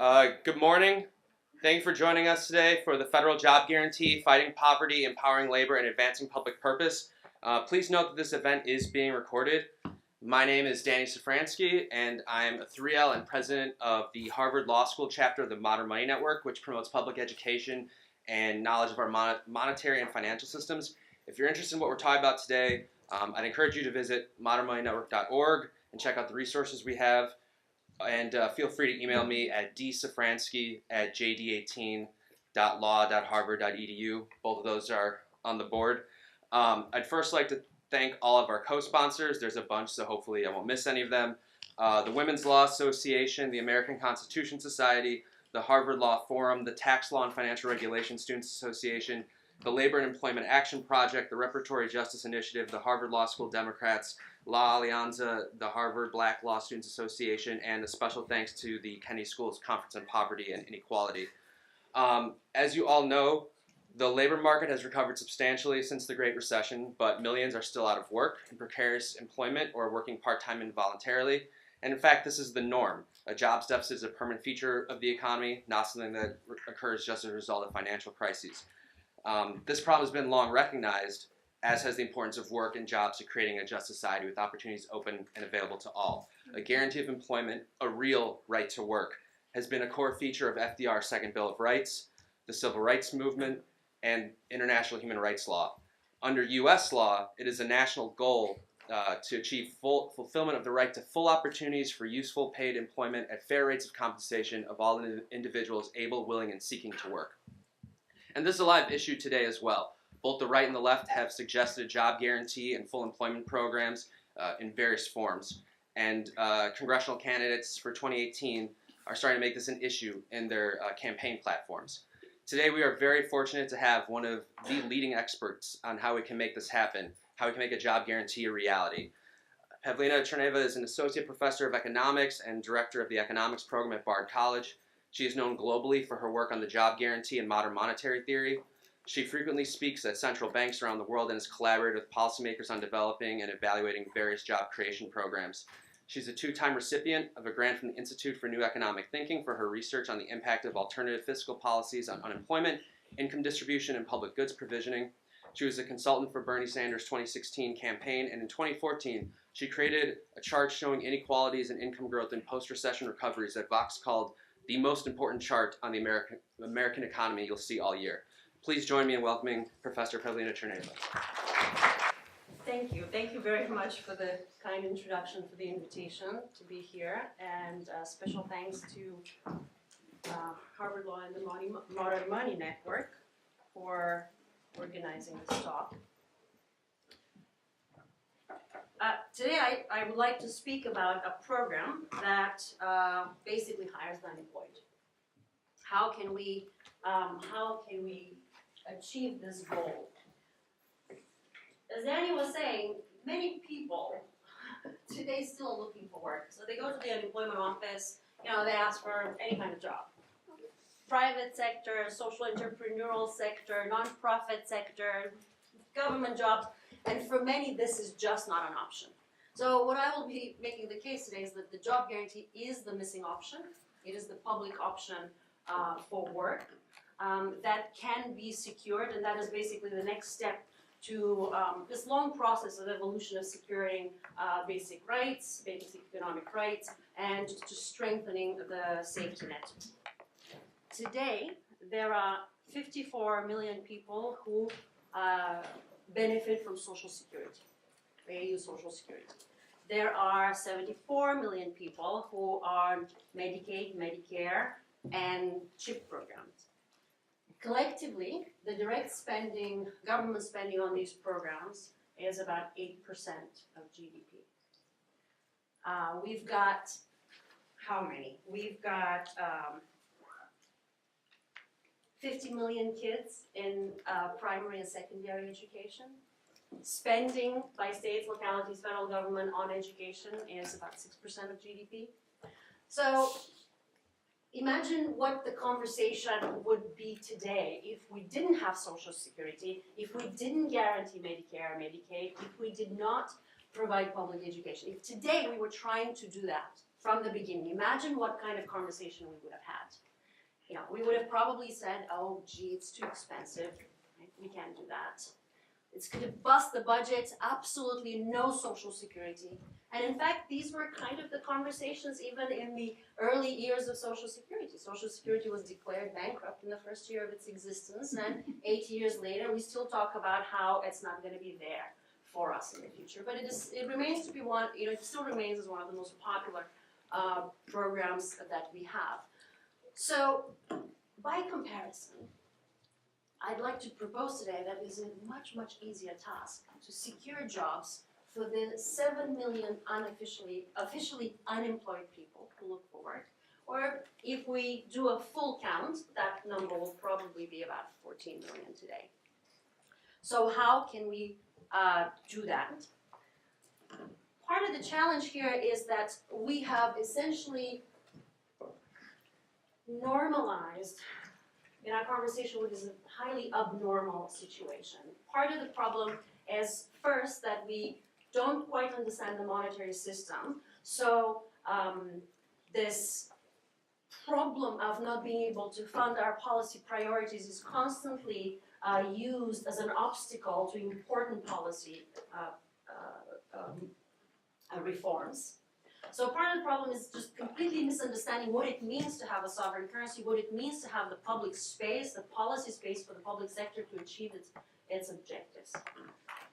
Good morning. Thank you for joining us today for the Federal Job Guarantee, Fighting Poverty, Empowering Labor, and Advancing Public Purpose. Please note that this event is being recorded. My name is Danny Safransky, and I'm a 3L and president of the Harvard Law School chapter of the Modern Money Network, which promotes public education and knowledge of our monetary and financial systems. If you're interested in what we're talking about today, I'd encourage you to visit modernmoneynetwork.org and check out the resources we have. And feel free to email me at dsafransky@jd18.law.harvard.edu. Both of those are on the board. I'd first like to thank all of our co-sponsors. There's a bunch, so hopefully I won't miss any of them. The Women's Law Association, the American Constitution Society, the Harvard Law Forum, the Tax Law and Financial Regulation Students Association, the Labor and Employment Action Project, the Reparatory Justice Initiative, the Harvard Law School Democrats, La Alianza, the Harvard Black Law Students Association, and a special thanks to the Kennedy School's Conference on Poverty and Inequality. As you all know, the labor market has recovered substantially since the Great Recession, but millions are still out of work, in precarious employment, or working part-time involuntarily. And in fact, this is the norm. A jobs deficit is a permanent feature of the economy, not something that occurs just as a result of financial crises. This problem has been long recognized, as has the importance of work and jobs to creating a just society with opportunities open and available to all. A guarantee of employment, a real right to work, has been a core feature of FDR's Second Bill of Rights, the Civil Rights Movement, and international human rights law. Under U.S. law, it is a national goal to achieve full fulfillment of the right to full opportunities for useful paid employment at fair rates of compensation of all individuals able, willing, and seeking to work. And this is a live issue today as well. Both the right and the left have suggested a job guarantee and full employment programs in various forms. And congressional candidates for 2018 are starting to make this an issue in their campaign platforms. Today we are very fortunate to have one of the leading experts on how we can make this happen, how we can make a job guarantee a reality. Pavlina Tcherneva is an associate professor of economics and director of the economics program at Bard College. She is known globally for her work on the job guarantee and modern monetary theory. She frequently speaks at central banks around the world and has collaborated with policymakers on developing and evaluating various job creation programs. She's a two-time recipient of a grant from the Institute for New Economic Thinking for her research on the impact of alternative fiscal policies on unemployment, income distribution, and public goods provisioning. She was a consultant for Bernie Sanders' 2016 campaign, and in 2014, she created a chart showing inequalities and income growth in post-recession recoveries that Vox called the most important chart on the American economy you'll see all year. Please join me in welcoming Professor Pavlina Tcherneva. Thank you. Thank you very much for the kind introduction, for the invitation to be here, and special thanks to Harvard Law and the Modern Money Network for organizing this talk. Today I would like to speak about a program that basically hires the unemployed. How can we achieve this goal? As Danny was saying, many people today still looking for work. So they go to the unemployment office, they ask for any kind of job. Private sector, social entrepreneurial sector, nonprofit sector, government jobs, and for many this is just not an option. So what I will be making the case today is that the job guarantee is the missing option. It is the public option for work that can be secured, and that is basically the next step to this long process of evolution of securing basic rights, basic economic rights, and to strengthening the safety net. Today, there are 54 million people who benefit from Social Security. They use Social Security. There are 74 million people who are Medicaid, Medicare, and CHIP programs. Collectively, the direct spending, government spending on these programs is about 8% of GDP. We've got, how many? We've got 50 million kids in primary and secondary education. Spending by states, localities, federal government on education is about 6% of GDP. So imagine what the conversation would be today if we didn't have Social Security, if we didn't guarantee Medicare, Medicaid, if we did not provide public education. If today we were trying to do that, from the beginning. Imagine what kind of conversation we would have had. You know, we would have probably said, oh, gee, it's too expensive. Right? We can't do that. It's going to bust the budget, absolutely no social security. And in fact, these were kind of the conversations even in the early years of Social Security. Social Security was declared bankrupt in the first year of its existence, and 8 years later, we still talk about how it's not going to be there for us in the future. But it remains to be one, you know, it still remains as one of the most popular programs that we have. So, by comparison, I'd like to propose today that is a much, much easier task to secure jobs for the 7 million officially unemployed people who look for work. Or if we do a full count, that number will probably be about 14 million today. So how can we do that? Part of the challenge here is that we have essentially normalized in our conversation what is a highly abnormal situation. Part of the problem is first that we don't quite understand the monetary system. So this problem of not being able to fund our policy priorities is constantly used as an obstacle to important policy reforms. So part of the problem is just completely misunderstanding what it means to have a sovereign currency, what it means to have the public space, the policy space for the public sector to achieve its objectives.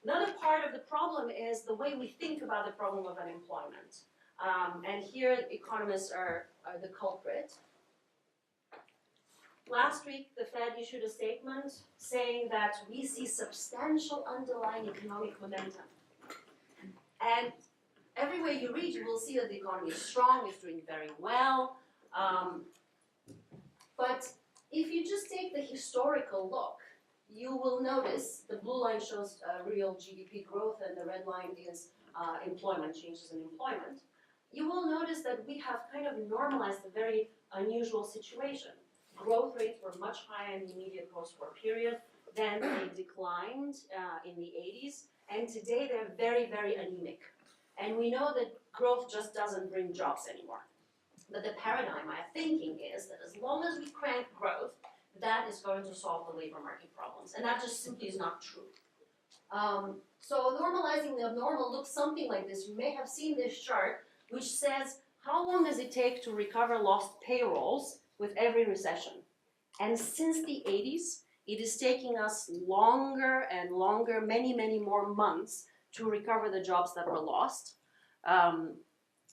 Another part of the problem is the way we think about the problem of unemployment. And here economists are the culprit. Last week, the Fed issued a statement saying that we see substantial underlying economic momentum. And everywhere you read, you will see that the economy is strong, it's doing very well. But if you just take the historical look, you will notice the blue line shows real GDP growth and the red line is employment, changes in employment. You will notice that we have kind of normalized a very unusual situation. Growth rates were much higher in the immediate post-war period, then they declined in the 80s, and today they're very, very anemic. And we know that growth just doesn't bring jobs anymore. But the paradigm, our thinking is that as long as we crank growth, that is going to solve the labor market problems. And that just simply is not true. So normalizing the abnormal looks something like this. You may have seen this chart, which says how long does it take to recover lost payrolls with every recession. And since the 80s, it is taking us longer and longer, many, many more months to recover the jobs that were lost.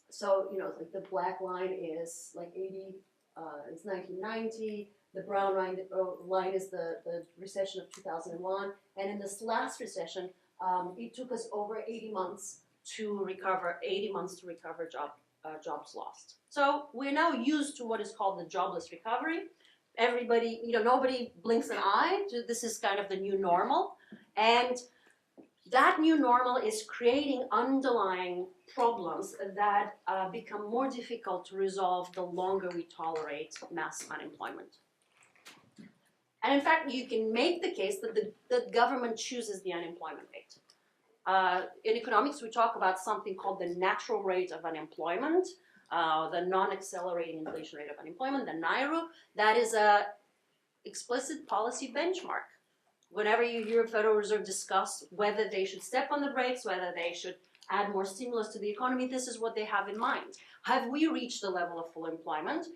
So, you know, like the black line is like 80, it's 1990. The brown line is the recession of 2001. And in this last recession, it took us over 80 months to recover, jobs lost. So we're now used to what is called the jobless recovery. Everybody, you know, nobody blinks an eye. This is kind of the new normal. And that new normal is creating underlying problems that become more difficult to resolve the longer we tolerate mass unemployment. And in fact, you can make the case that the government chooses the unemployment rate. In economics, we talk about something called the natural rate of unemployment, the non-accelerating inflation rate of unemployment, the NIRU. That is a explicit policy benchmark. Whenever you hear the Federal Reserve discuss whether they should step on the brakes, whether they should add more stimulus to the economy, this is what they have in mind. Have we reached the level of full employment,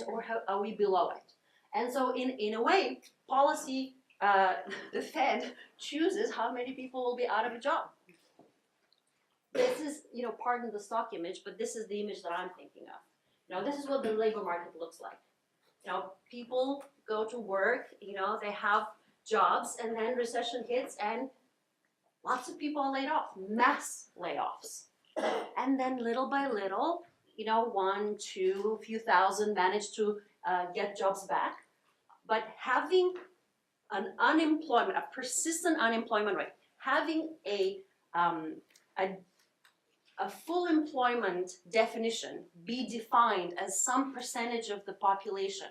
or are we below it? And so in a way, policy, the Fed chooses how many people will be out of a job. This is, you know, pardon the stock image, but this is the image that I'm thinking of. You know, this is what the labor market looks like. You know, people go to work, you know, they have jobs, and then recession hits, and lots of people are laid off, mass layoffs. And then little by little, you know, 1, 2, few thousand manage to get jobs back. But having an unemployment, a persistent unemployment rate, having a full employment definition be defined as some percentage of the population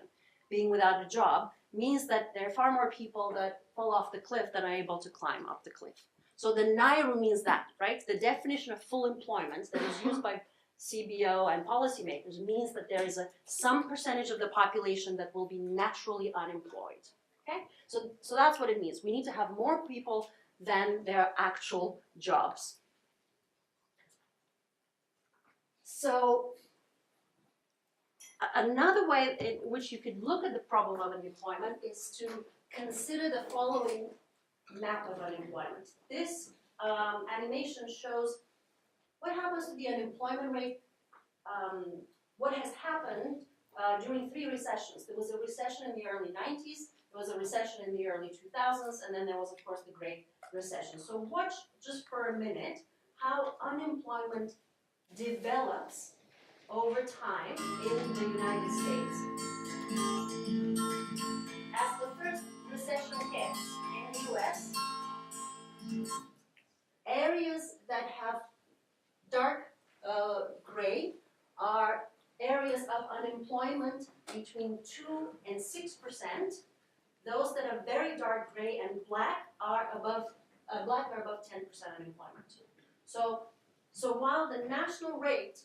being without a job means that there are far more people that fall off the cliff than are able to climb up the cliff. So the NIRU means that, right? The definition of full employment that is used by CBO and policymakers means that there is some percentage of the population that will be naturally unemployed. Okay? So that's what it means. We need to have more people than their actual jobs. So another way in which you could look at the problem of unemployment is to consider the following map of unemployment. This animation shows what happens to the unemployment rate, what has happened during 3 recessions. There was a recession in the early 90s, there was a recession in the early 2000s, and then there was, of course, the Great Recession. So watch just for a minute how unemployment develops over time in the United States. As the first recession hits in the US, areas that have dark gray are areas of unemployment between 2 and 6%. Those that are very dark gray and black are above 10% unemployment. So while the national rate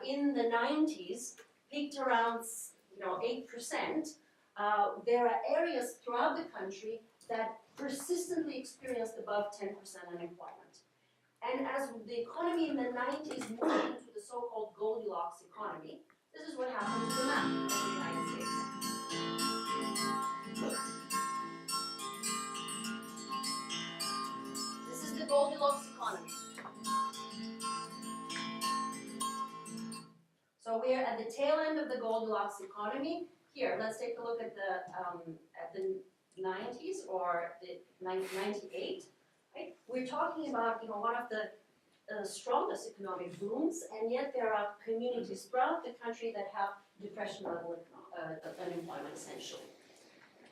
in the 90s peaked around 8%, there are areas throughout the country that persistently experienced above 10% unemployment. And as the economy in the 90s moved into the so-called Goldilocks economy, this is what happened to the map of the United States. This is the Goldilocks economy. So we're at the tail end of the Goldilocks economy. Here, let's take a look at the 90s or the 1998. Right? We're talking about one of the strongest economic booms, and yet there are communities throughout the country that have depression-level unemployment, essentially.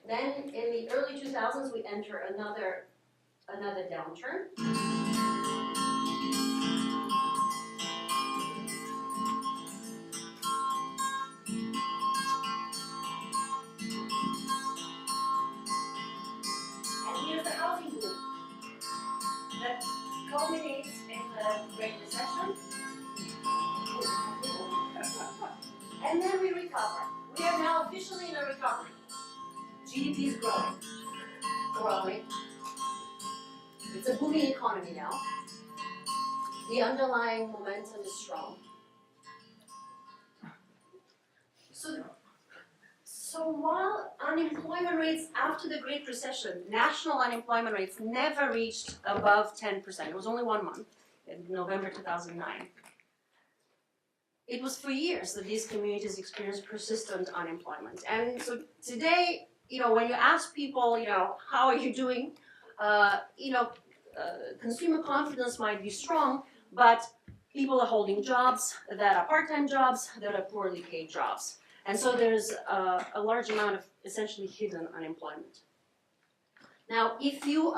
Then, in the early 2000s, we enter another downturn. And here's the housing boom that culminates in the Great Recession. And then we recover. We are now officially in a recovery. GDP is growing. It's a booming economy now. The underlying momentum is strong. So while unemployment rates after the Great Recession, national unemployment rates never reached above 10%. It was only 1 month, in November 2009. It was for years that these communities experienced persistent unemployment. And so today, when you ask people, how are you doing, consumer confidence might be strong, but people are holding jobs that are part-time jobs, that are poorly paid jobs. And so there's a large amount of essentially hidden unemployment. Now, if you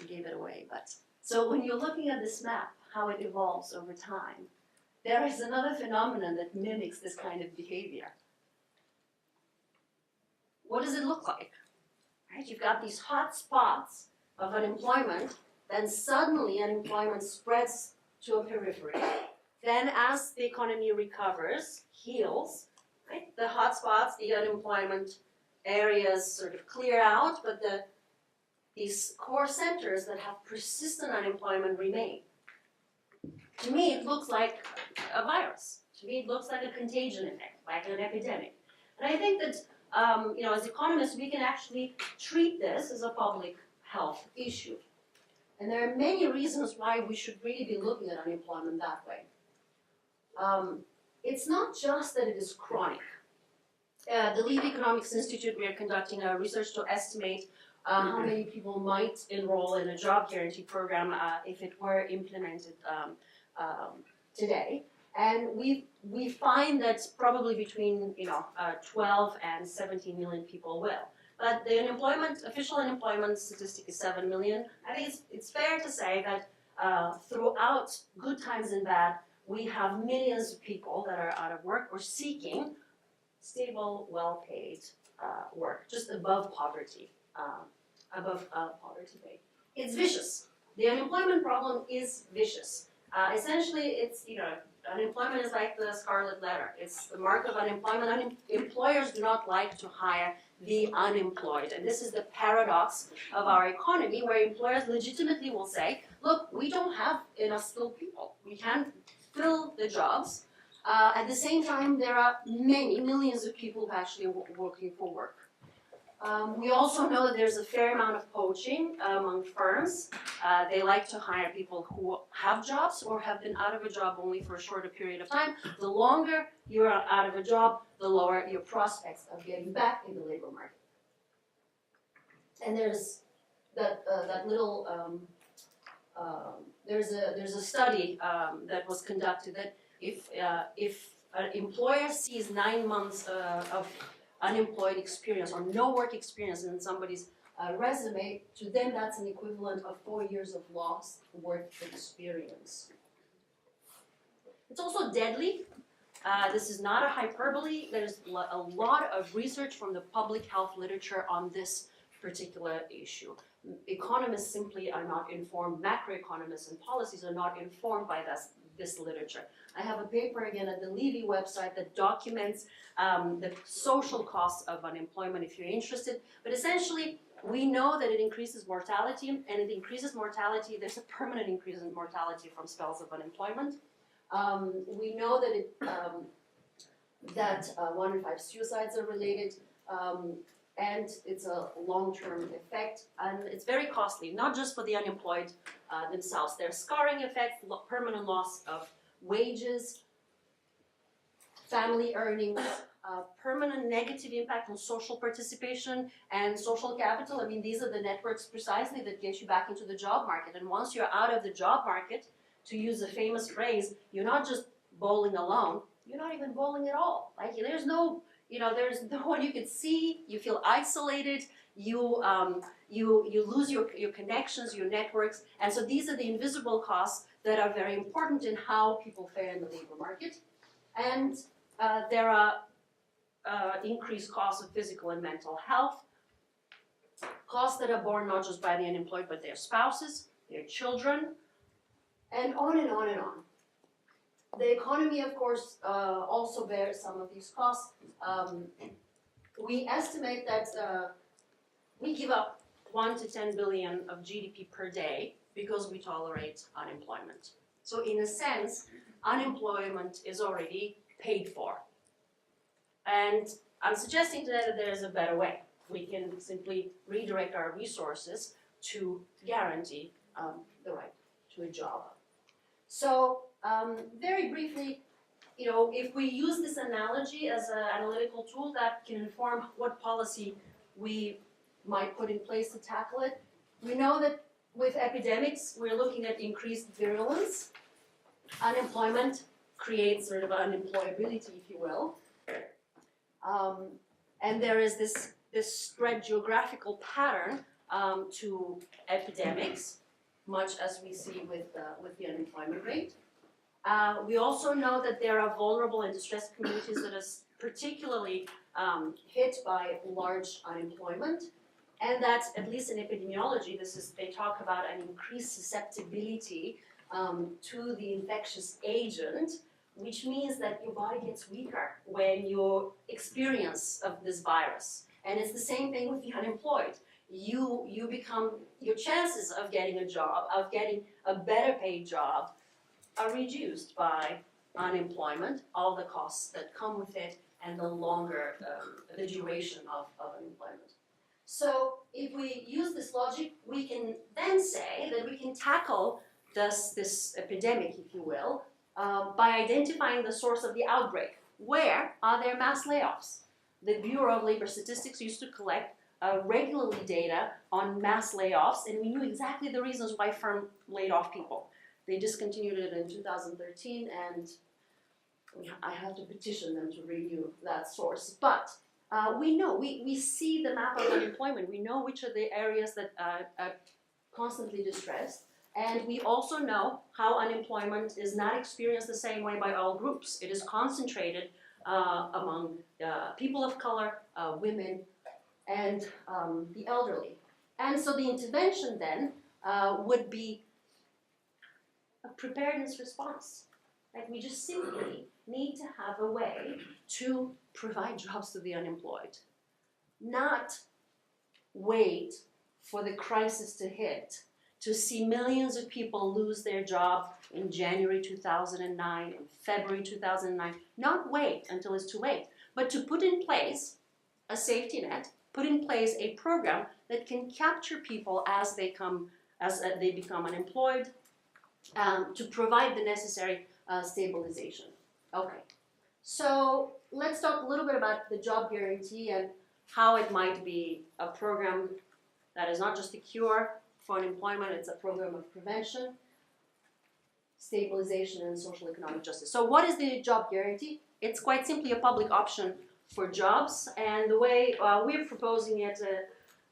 gave it away, but so when you're looking at this map, how it evolves over time, there is another phenomenon that mimics this kind of behavior. What does it look like? Right? You've got these hot spots of unemployment, then suddenly unemployment spreads to a periphery. Then as the economy recovers, heals, right? The hot spots, the unemployment areas sort of clear out, but these core centers that have persistent unemployment remain. To me, it looks like a virus. To me, it looks like a contagion effect, like an epidemic. And I think that, as economists, we can actually treat this as a public health issue. And there are many reasons why we should really be looking at unemployment that way. It's not just that it is chronic. The Levy Economics Institute, we are conducting research to estimate how many people might enroll in a job guarantee program if it were implemented today. And we find that probably between 12 and 17 million people will. But the official unemployment statistic is 7 million. I think it's fair to say that throughout good times and bad, we have millions of people that are out of work or seeking stable, well-paid work, just above poverty rate. It's vicious. The unemployment problem is vicious. Essentially, it's, unemployment is like the scarlet letter. It's the mark of unemployment. Employers do not like to hire the unemployed. And this is the paradox of our economy, where employers legitimately will say, look, we don't have enough skilled people. We can't fill the jobs. At the same time, there are many, millions of people who actually looking for work. We also know that there's a fair amount of poaching among firms. They like to hire people who have jobs or have been out of a job only for a shorter period of time. The longer you're out of a job, the lower your prospects of getting back in the labor market. And there's that little there's a study that was conducted that if an employer sees 9 months of unemployed experience or no work experience in somebody's resume, to them that's an equivalent of 4 years of lost work experience. It's also deadly. This is not a hyperbole. There's a lot of research from the public health literature on this particular issue. Economists simply are not informed. Macroeconomists and policies are not informed by this literature. I have a paper again at the Levy website that documents the social costs of unemployment if you're interested. But essentially, we know that it increases mortality, and it increases mortality. There's a permanent increase in mortality from spells of unemployment. We know that 1 in 5 suicides are related, and it's a long-term effect, and it's very costly, not just for the unemployed themselves. There's scarring effects, permanent loss of wages, family earnings, permanent negative impact on social participation and social capital. I mean, these are the networks precisely that get you back into the job market. And once you're out of the job market, to use a famous phrase, you're not just bowling alone, you're not even bowling at all. Like, there's no one you can see, you feel isolated, you lose your connections, your networks, and so these are the invisible costs that are very important in how people fare in the labor market. And there are increased costs of physical and mental health, costs that are borne not just by the unemployed, but their spouses, their children, and on and on and on. The economy, of course, also bears some of these costs. We estimate that we give up 1 to 10 billion of GDP per day because we tolerate unemployment. So in a sense, unemployment is already paid for. And I'm suggesting today that there's a better way. We can simply redirect our resources to guarantee the right to a job. So very briefly, if we use this analogy as an analytical tool that can inform what policy we might put in place to tackle it, we know that with epidemics, we're looking at increased virulence. Unemployment creates sort of unemployability, if you will. And there is this spread geographical pattern to epidemics, much as we see with the unemployment rate. We also know that there are vulnerable and distressed communities that are particularly hit by large unemployment, and that, at least in epidemiology, they talk about an increased susceptibility to the infectious agent, which means that your body gets weaker when you experience of this virus. And it's the same thing with the unemployed. Your chances of getting a job, of getting a better paid job, are reduced by unemployment, all the costs that come with it, and the longer the duration of unemployment. So if we use this logic, we can then say that we can tackle this epidemic, if you will, by identifying the source of the outbreak. Where are there mass layoffs? The Bureau of Labor Statistics used to collect regularly data on mass layoffs, and we knew exactly the reasons why firms laid off people. They discontinued it in 2013, and I have to petition them to renew that source. But we know, we see the map of unemployment. We know which are the areas that are constantly distressed. And we also know how unemployment is not experienced the same way by all groups. It is concentrated among people of color, women, and the elderly. And so the intervention then would be a preparedness response. Like we just simply need to have a way to provide jobs to the unemployed, not wait for the crisis to hit, to see millions of people lose their job in January 2009, in February 2009, not wait until it's too late, but to put in place a safety net, put in place a program that can capture people as they become unemployed, to provide the necessary stabilization. Okay, so let's talk a little bit about the job guarantee and how it might be a program that is not just a cure for unemployment, it's a program of prevention, stabilization, and social economic justice. So what is the job guarantee? It's quite simply a public option for jobs, and the way we're proposing it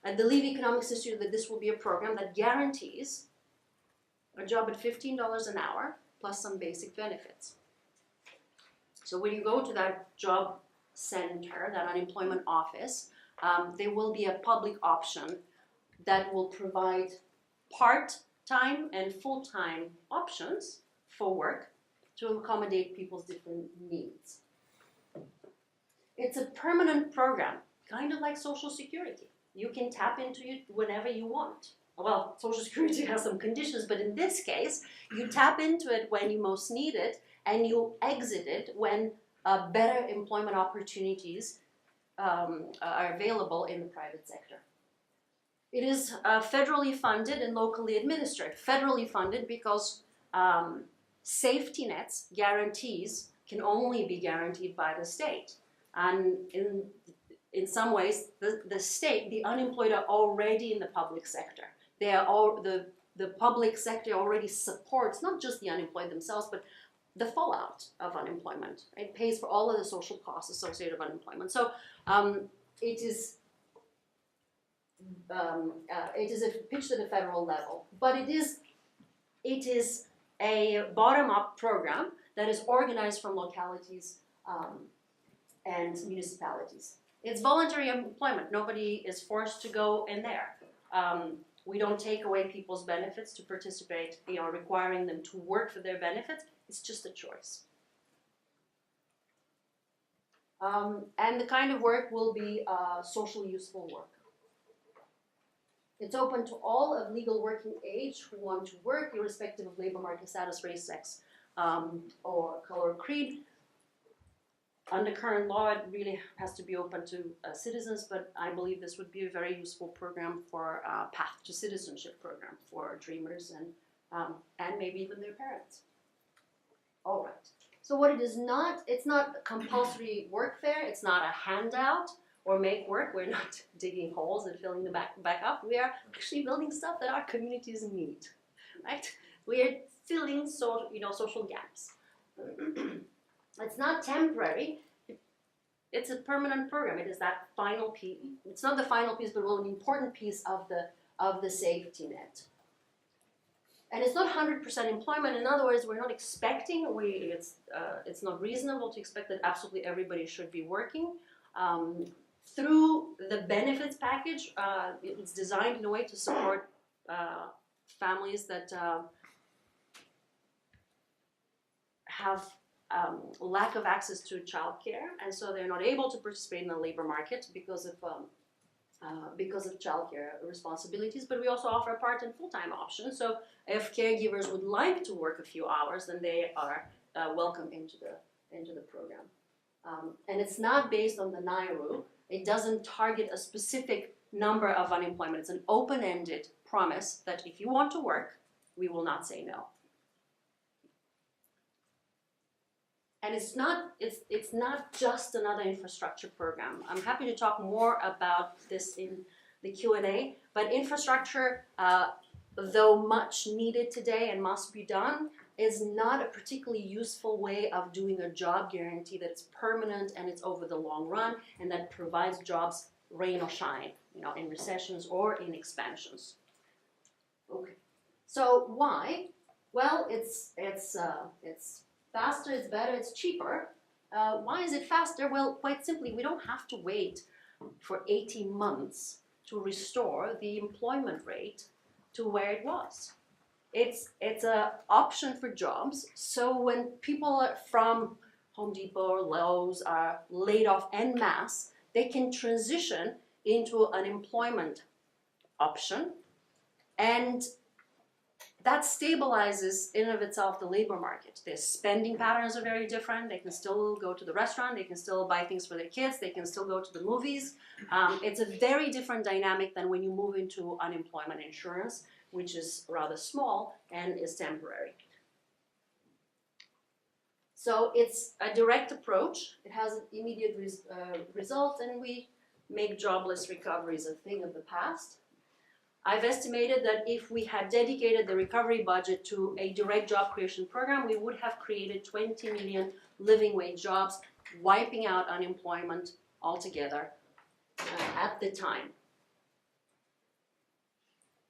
at the Levy Economics Institute, that this will be a program that guarantees a job at $15 an hour plus some basic benefits. So when you go to that job center, that unemployment office, there will be a public option that will provide part-time and full-time options for work to accommodate people's different needs. It's a permanent program, kind of like Social Security. You can tap into it whenever you want. Well, Social Security has some conditions, but in this case, you tap into it when you most need it, and you exit it when better employment opportunities are available in the private sector. It is federally funded and locally administered. Federally funded because safety nets, guarantees, can only be guaranteed by the state. And in some ways, the state, the unemployed are already in the public sector. They are all, the public sector already supports not just the unemployed themselves, but the fallout of unemployment. It pays for all of the social costs associated with unemployment. So it is pitched at a federal level, but it is a bottom-up program that is organized from localities and municipalities. It's voluntary employment. Nobody is forced to go in there. We don't take away people's benefits to participate, requiring them to work for their benefits. It's just a choice. And the kind of work will be socially useful work. It's open to all of legal working age who want to work, irrespective of labor market status, race, sex, or color or creed. Under current law, it really has to be open to citizens, but I believe this would be a very useful program for Path to Citizenship program for dreamers and maybe even their parents. All right. So what it is not, it's not compulsory workfare. It's not a handout or make work. We're not digging holes and filling them back up. We are actually building stuff that our communities need, right? We are filling social gaps. It's not temporary. It's a permanent program. It is that final piece. It's not the final piece, but an important piece of the safety net. And it's not 100% employment. In other words, we're not expecting. It's not reasonable to expect that absolutely everybody should be working. Through the benefits package, it's designed in a way to support families that have lack of access to childcare, and so they're not able to participate in the labor market because of childcare responsibilities. But we also offer a part and full-time option. So if caregivers would like to work a few hours, then they are welcome into the program. And it's not based on the NAIRU. It doesn't target a specific number of unemployment. It's an open-ended promise that if you want to work, we will not say no. And it's not just another infrastructure program. I'm happy to talk more about this in the Q&A, but infrastructure, though much needed today and must be done, is not a particularly useful way of doing a job guarantee that's permanent and it's over the long run and that provides jobs rain or shine, in recessions or in expansions. Okay, so why? Well, it's faster, it's better, it's cheaper. Why is it faster? Well, quite simply, we don't have to wait for 18 months to restore the employment rate to where it was. It's a option for jobs. So when people from Home Depot or Lowe's are laid off en masse, they can transition into an employment option, and that stabilizes in of itself the labor market. Their spending patterns are very different. They can still go to the restaurant, they can still buy things for their kids, they can still go to the movies. It's a very different dynamic than when you move into unemployment insurance, which is rather small and is temporary. So it's a direct approach. It has immediate results, and we make jobless recoveries a thing of the past. I've estimated that if we had dedicated the recovery budget to a direct job creation program, we would have created 20 million living wage jobs, wiping out unemployment altogether at the time.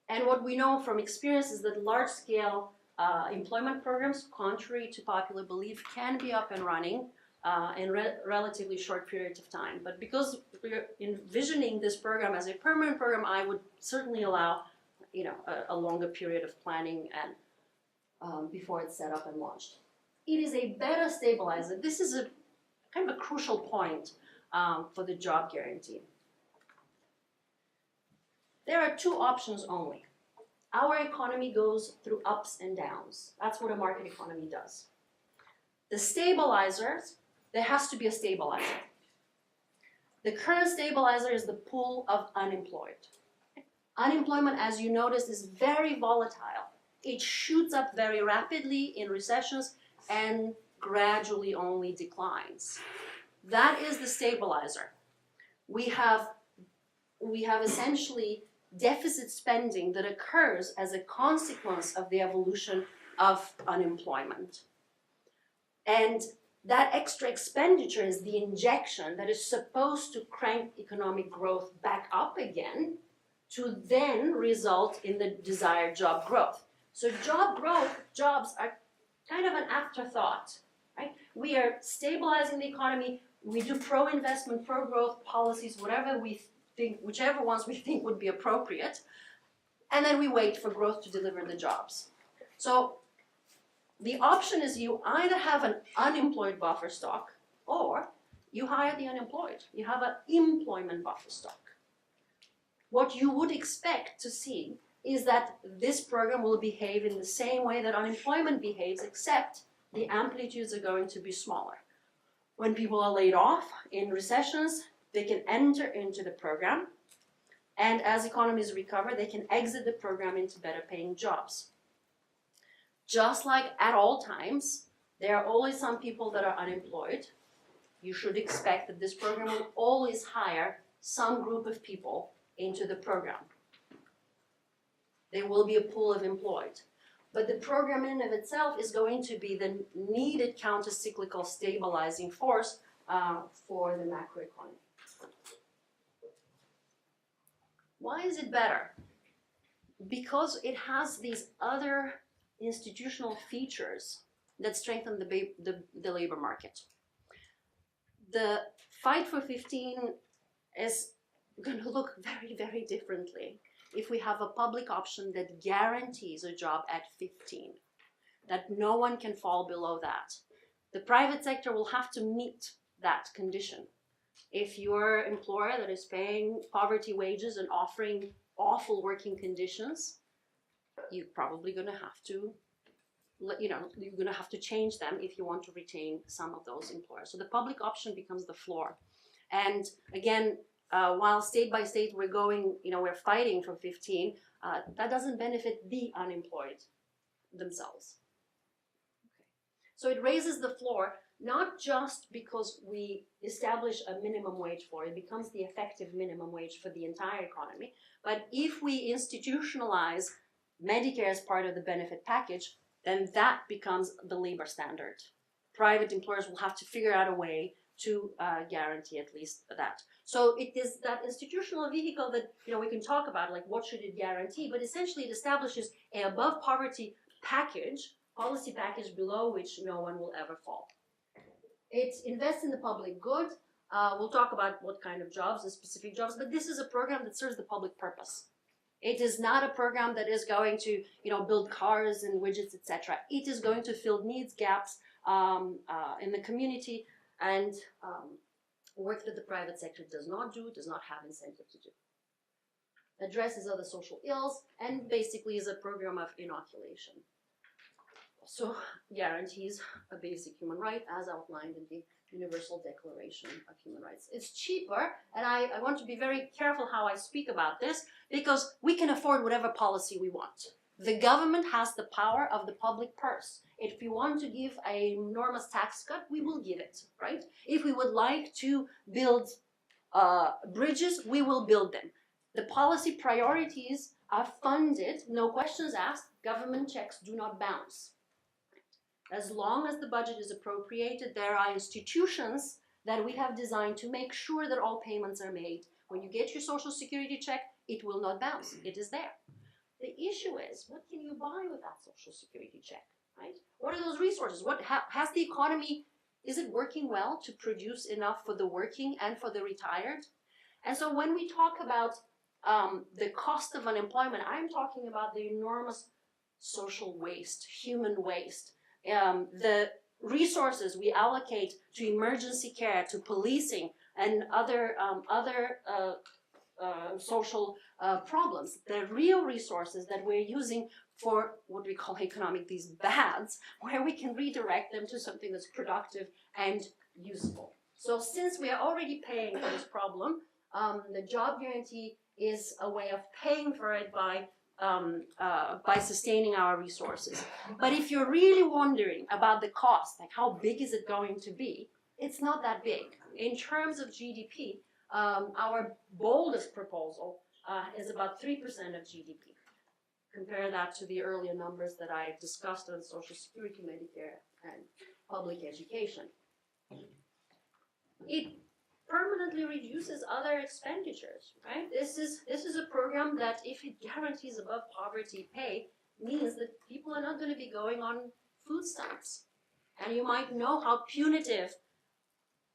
And what we know from experience is that large-scale employment programs, contrary to popular belief, can be up and running in relatively short periods of time. But because we're envisioning this program as a permanent program, I would certainly allow, a longer period of planning and before it's set up and launched. It is a better stabilizer. This is a kind of a crucial point for the job guarantee. There are two options only. Our economy goes through ups and downs. That's what a market economy does. The stabilizers, there has to be a stabilizer. The current stabilizer is the pool of unemployed. Unemployment, as you noticed, is very volatile. It shoots up very rapidly in recessions and gradually only declines. That is the stabilizer. We have essentially deficit spending that occurs as a consequence of the evolution of unemployment. And that extra expenditure is the injection that is supposed to crank economic growth back up again to then result in the desired job growth. So jobs are kind of an afterthought, right? We are stabilizing the economy. We do pro-investment, pro-growth policies, whichever ones we think would be appropriate, and then we wait for growth to deliver the jobs. So the option is you either have an unemployed buffer stock or you hire the unemployed. You have an employment buffer stock. What you would expect to see is that this program will behave in the same way that unemployment behaves, except the amplitudes are going to be smaller. When people are laid off in recessions, they can enter into the program, and as economies recover, they can exit the program into better paying jobs. Just like at all times, there are always some people that are unemployed. You should expect that this program will always hire some group of people into the program. There will be a pool of employed. But the program in and of itself is going to be the needed counter-cyclical stabilizing force for the macroeconomy. Why is it better? Because it has these other institutional features that strengthen the labor market. The fight for 15 is going to look very, very differently if we have a public option that guarantees a job at 15, that no one can fall below that. The private sector will have to meet that condition. If your employer that is paying poverty wages and offering awful working conditions, you're probably going to have to, you're going to have to change them if you want to retain some of those employers. So the public option becomes the floor. And again, while state by state we're fighting for 15, that doesn't benefit the unemployed themselves. Okay. So it raises the floor, not just because we establish a minimum wage floor, it becomes the effective minimum wage for the entire economy, but if we institutionalize Medicare as part of the benefit package, then that becomes the labor standard. Private employers will have to figure out a way to guarantee at least that. So it is that institutional vehicle that we can talk about, like what should it guarantee, but essentially it establishes an above poverty package, policy package below which no one will ever fall. It invests in the public good. We'll talk about what kind of jobs, the specific jobs, but this is a program that serves the public purpose. It is not a program that is going to, build cars and widgets, etc. It is going to fill needs, gaps in the community, and work that the private sector does not have incentive to do. Addresses other social ills, and basically is a program of inoculation. So guarantees a basic human right as outlined in the Universal Declaration of Human Rights. It's cheaper, and I want to be very careful how I speak about this, because we can afford whatever policy we want. The government has the power of the public purse. If we want to give an enormous tax cut, we will give it, right? If we would like to build bridges, we will build them. The policy priorities are funded, no questions asked, government checks do not bounce. As long as the budget is appropriated, there are institutions that we have designed to make sure that all payments are made. When you get your Social Security check, it will not bounce. It is there. The issue is, what can you buy with that Social Security check, right? What are those resources? Has the economy, is it working well to produce enough for the working and for the retired? And so when we talk about the cost of unemployment, I'm talking about the enormous social waste, human waste, the resources we allocate to emergency care, to policing, and other social problems. The real resources that we're using for what we call economic, these bads, where we can redirect them to something that's productive and useful. So since we are already paying for this problem, the job guarantee is a way of paying for it by sustaining our resources. But if you're really wondering about the cost, like how big is it going to be, it's not that big. In terms of GDP, our boldest proposal is about 3% of GDP. Compare that to the earlier numbers that I discussed on Social Security, Medicare, and public education. It permanently reduces other expenditures, right? This is a program that, if it guarantees above poverty pay, means that people are not going to be going on food stamps. And you might know how punitive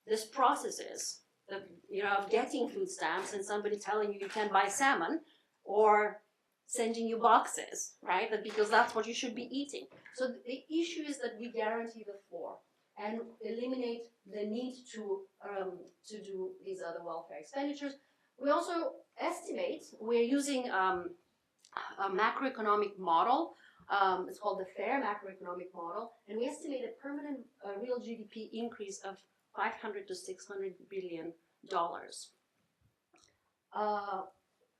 this process is, of getting food stamps and somebody telling you can't buy salmon, or sending you boxes, right? Because that's what you should be eating. So the issue is that we guarantee the floor and eliminate the need to do these other welfare expenditures. We also estimate, we're using a macroeconomic model, it's called the FAIR macroeconomic model, and we estimate a permanent real GDP increase of $500 to $600 billion.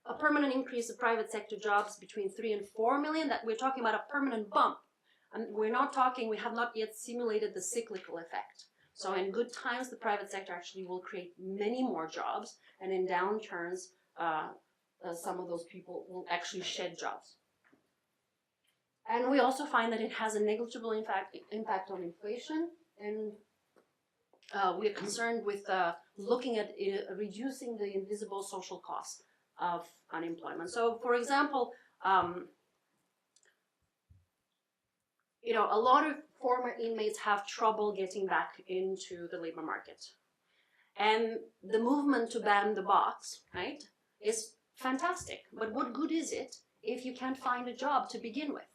A permanent increase of private sector jobs between 3 and 4 million, that we're talking about a permanent bump. And we have not yet simulated the cyclical effect. So in good times, the private sector actually will create many more jobs, and in downturns, some of those people will actually shed jobs. And we also find that it has a negligible impact on inflation, and we're concerned with looking at reducing the invisible social costs of unemployment. So, for example, a lot of former inmates have trouble getting back into the labor market. And the movement to ban the box, right, is fantastic. But what good is it if you can't find a job to begin with?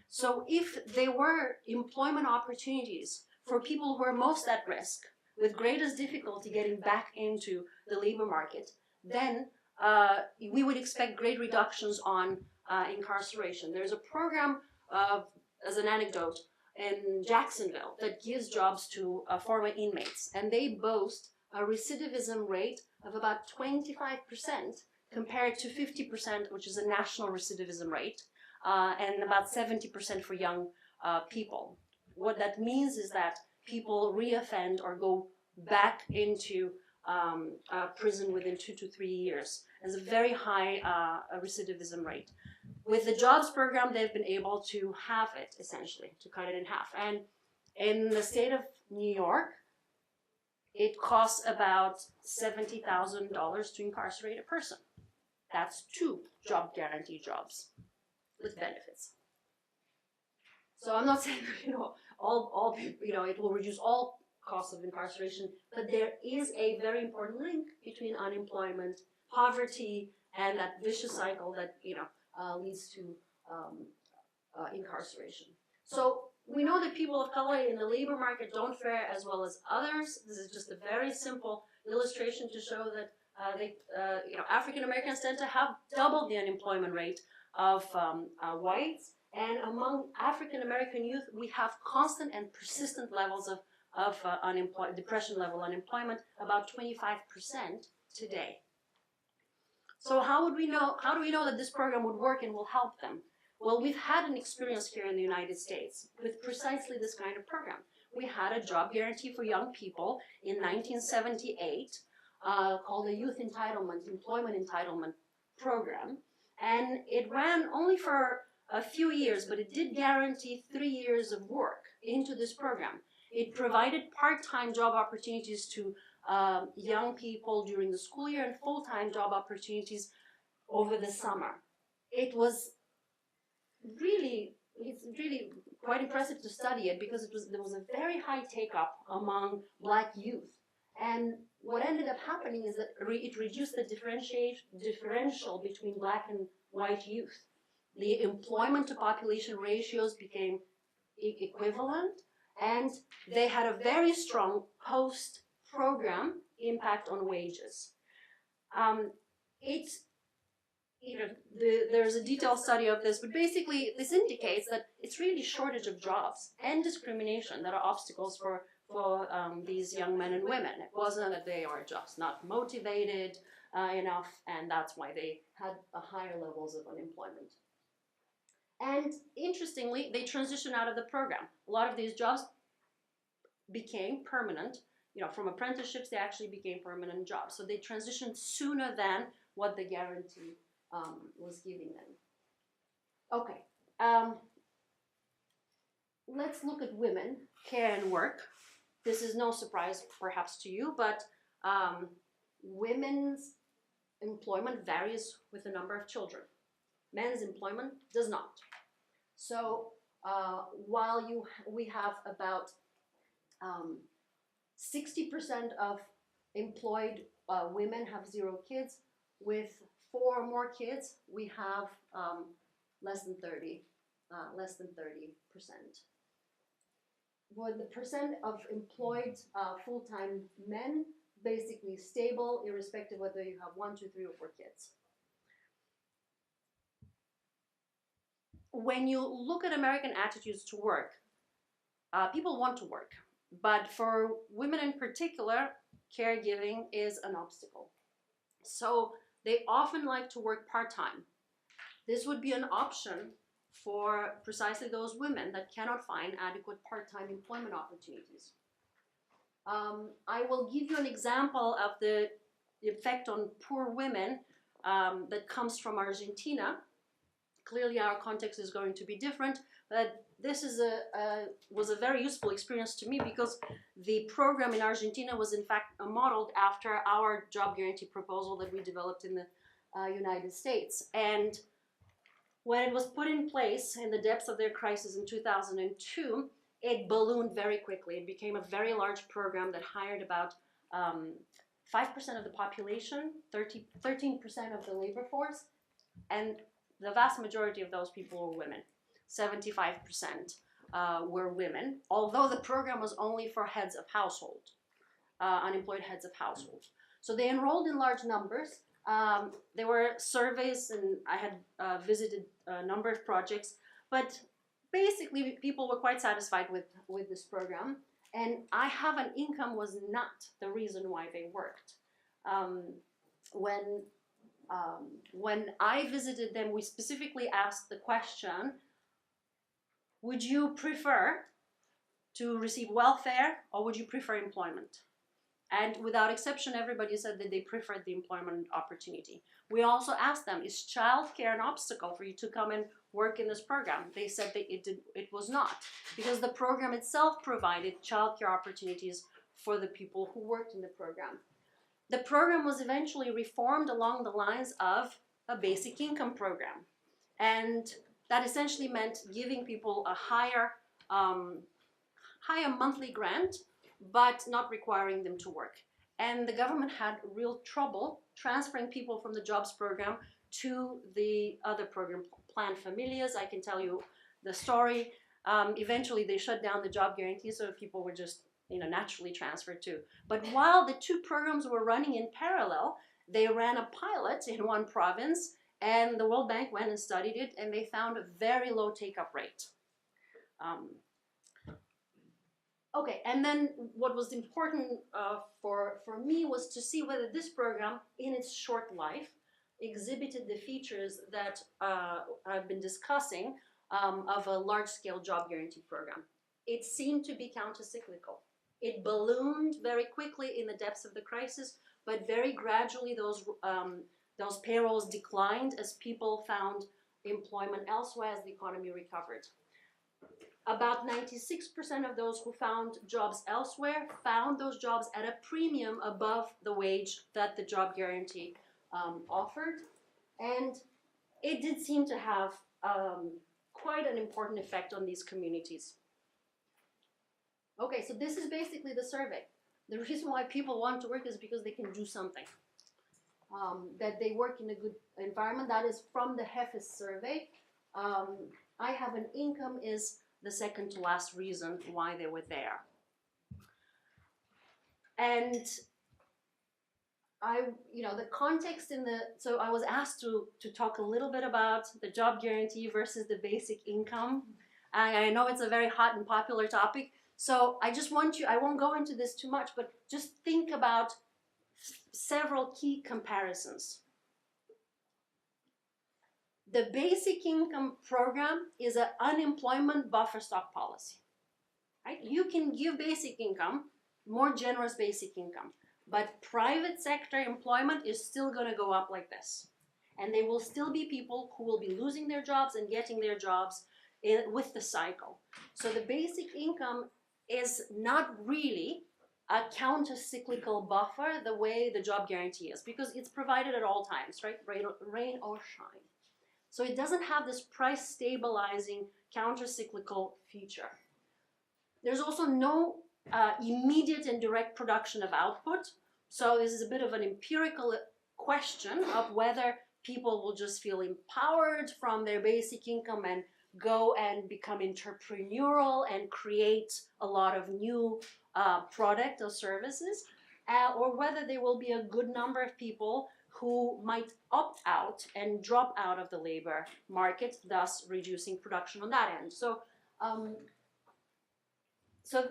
So if there were employment opportunities for people who are most at risk, with greatest difficulty getting back into the labor market, then we would expect great reductions on incarceration. There's a program, as an anecdote, in Jacksonville that gives jobs to former inmates, and they boast a recidivism rate of about 25% compared to 50%, which is a national recidivism rate, and about 70% for young people. What that means is that people reoffend or go back into prison within 2 to 3 years. There's a very high recidivism rate. With the jobs program, they've been able to halve it, essentially, to cut it in half. And in the state of New York, it costs about $70,000 to incarcerate a person. That's 2 job guarantee jobs with benefits. So I'm not saying that, all it will reduce all costs of incarceration, but there is a very important link between unemployment, poverty, and that vicious cycle that leads to incarceration. So we know that people of color in the labor market don't fare as well as others. This is just a very simple illustration to show that African Americans tend to have double the unemployment rate of whites, and among African American youth, we have constant and persistent levels of depression level unemployment, about 25% today. So how do we know that this program would work and will help them? Well, we've had an experience here in the United States with precisely this kind of program. We had a job guarantee for young people in 1978 called the Youth Employment Entitlement Program. And it ran only for a few years, but it did guarantee 3 years of work into this program. It provided part-time job opportunities to young people during the school year and full-time job opportunities over the summer. It's really quite impressive to study it because there was a very high take-up among Black youth. And what ended up happening is that it reduced the differential between Black and white youth. The employment to population ratios became equivalent, and they had a very strong post-program impact on wages. There's a detailed study of this, but basically this indicates that it's really shortage of jobs and discrimination that are obstacles for these young men and women. It wasn't that they are just not motivated enough, and that's why they had higher levels of unemployment. And interestingly, they transitioned out of the program. A lot of these jobs became permanent. From apprenticeships, they actually became permanent jobs. So they transitioned sooner than what the guarantee was giving them. Okay, let's look at women, care and work. This is no surprise perhaps to you, but women's employment varies with the number of children. Men's employment does not. So while we have about 60% of employed women have 0 kids, with 4 or more kids, we have less than 30%. For the percent of employed full-time men, basically stable, irrespective whether you have 1, 2, 3, or 4 kids. When you look at American attitudes to work, people want to work, but for women in particular, caregiving is an obstacle. So they often like to work part-time. This would be an option for precisely those women that cannot find adequate part-time employment opportunities. I will give you an example of the effect on poor women that comes from Argentina. Clearly our context is going to be different, but this was a very useful experience to me because the program in Argentina was in fact modeled after our job guarantee proposal that we developed in the United States. And when it was put in place in the depths of their crisis in 2002, it ballooned very quickly. It became a very large program that hired about 5% of the population, 13% of the labor force, and the vast majority of those people were women. 75% were women, although the program was only for heads of household, unemployed heads of household. So they enrolled in large numbers. There were surveys, and I had visited a number of projects, but basically people were quite satisfied with this program. And I have an income was not the reason why they worked. When I visited them, we specifically asked the question, would you prefer to receive welfare or would you prefer employment? And without exception, everybody said that they preferred the employment opportunity. We also asked them, is childcare an obstacle for you to come and work in this program? They said that it was not, because the program itself provided childcare opportunities for the people who worked in the program. The program was eventually reformed along the lines of a basic income program. And that essentially meant giving people a higher monthly grant, but not requiring them to work. and the government had real trouble transferring people from the jobs program to the other program, Plan Familias. I can tell you the story. Eventually they shut down the job guarantee, so people were just naturally transferred too. But while the two programs were running in parallel, they ran a pilot in one province, and the World Bank went and studied it, and they found a very low take-up rate. Okay, and then what was important for me was to see whether this program, in its short life, exhibited the features that I've been discussing of a large-scale job guarantee program. It seemed to be counter-cyclical. It ballooned very quickly in the depths of the crisis, but very gradually those payrolls declined as people found employment elsewhere as the economy recovered. About 96% of those who found jobs elsewhere found those jobs at a premium above the wage that the job guarantee offered. And it did seem to have quite an important effect on these communities. Okay, so this is basically the survey. The reason why people want to work is because they can do something. That they work in a good environment. That is from the HEFIS survey. I have an income is the second to last reason why they were there. And the context so I was asked to talk a little bit about the job guarantee versus the basic income. I know it's a very hot and popular topic, so I won't go into this too much, but just think about several key comparisons. The basic income program is an unemployment buffer stock policy, right? You can give basic income, more generous basic income, but private sector employment is still going to go up like this. And there will still be people who will be losing their jobs and getting their jobs with the cycle. So the basic income is not really a counter-cyclical buffer the way the job guarantee is, because it's provided at all times, right? Rain or shine. So it doesn't have this price stabilizing counter-cyclical feature. There's also no immediate and direct production of output. So this is a bit of an empirical question of whether people will just feel empowered from their basic income and go and become entrepreneurial and create a lot of new product or services, or whether there will be a good number of people who might opt out and drop out of the labor market, thus reducing production on that end. So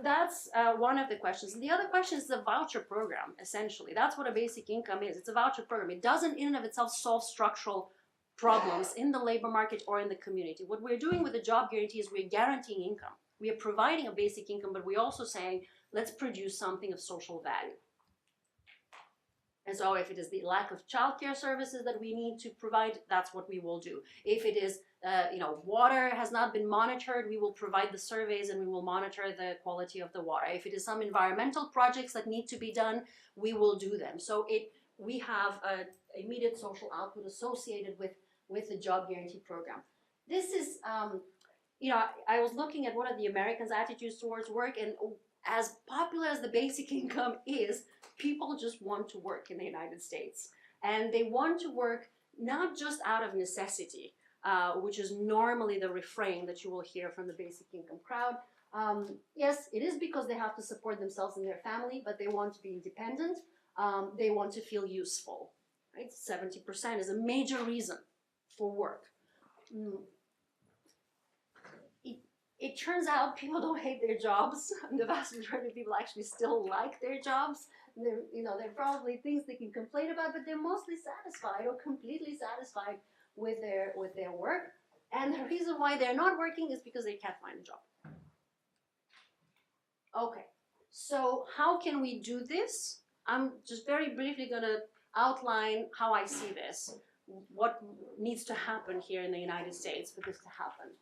that's one of the questions. And the other question is the voucher program, essentially. That's what a basic income is. It's a voucher program. It doesn't in and of itself solve structural problems in the labor market or in the community. What we're doing with the job guarantee is we're guaranteeing income. We are providing a basic income, but we're also saying, let's produce something of social value. And so if it is the lack of childcare services that we need to provide, that's what we will do. If it is, water has not been monitored, we will provide the surveys and we will monitor the quality of the water. If it is some environmental projects that need to be done, we will do them. So we have an immediate social output associated with the job guarantee program. This is, I was looking at what are the Americans' attitudes towards work, and as popular as the basic income is, people just want to work in the United States. And they want to work not just out of necessity, which is normally the refrain that you will hear from the basic income crowd. Yes, it is because they have to support themselves and their family, but they want to be independent. They want to feel useful. Right? 70% is a major reason for work. It turns out people don't hate their jobs. The vast majority of people actually still like their jobs. There are probably things they can complain about, but they're mostly satisfied or completely satisfied with their work. And the reason why they're not working is because they can't find a job. Okay, so how can we do this? I'm just very briefly going to outline how I see this. What needs to happen here in the United States for this to happen?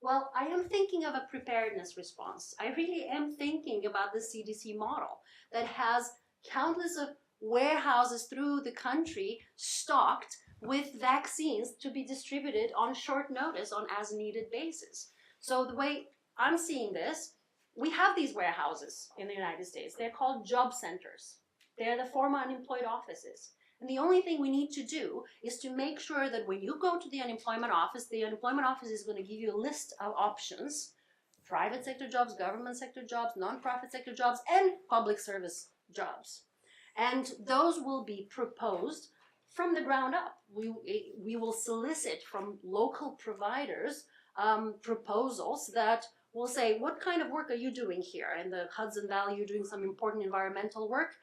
Well, I am thinking of a preparedness response. I really am thinking about the CDC model that has countless of warehouses through the country stocked with vaccines to be distributed on short notice on as needed basis. So the way I'm seeing this, we have these warehouses in the United States. They're called job centers. They're the former unemployed offices. And the only thing we need to do is to make sure that when you go to the unemployment office is going to give you a list of options: private sector jobs, government sector jobs, non-profit sector jobs, and public service jobs. And those will be proposed from the ground up. We will solicit from local providers proposals that will say, what kind of work are you doing here? In the Hudson Valley, you're doing some important environmental work,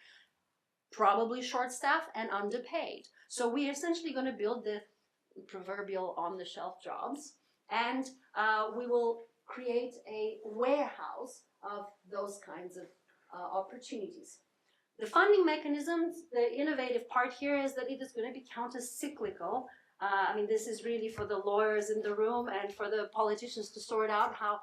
probably short-staffed and underpaid. So we're essentially going to build the proverbial on-the-shelf jobs, and we will create a warehouse of those kinds of opportunities. The funding mechanisms, the innovative part here is that it is going to be counter-cyclical. I mean, this is really for the lawyers in the room and for the politicians to sort out how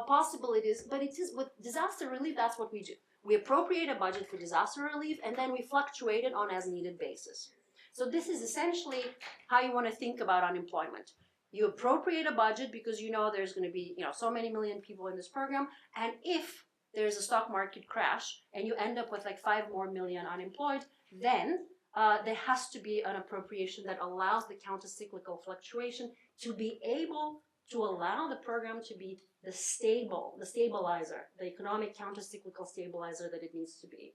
possible it is. But it is with disaster relief, that's what we do. We appropriate a budget for disaster relief, and then we fluctuate it on as needed basis. So this is essentially how you want to think about unemployment. You appropriate a budget because you know there's going to be so many million people in this program, and if there's a stock market crash and you end up with like 5 more million unemployed, then there has to be an appropriation that allows the counter-cyclical fluctuation to be able to allow the program to be the stabilizer, the economic counter-cyclical stabilizer that it needs to be.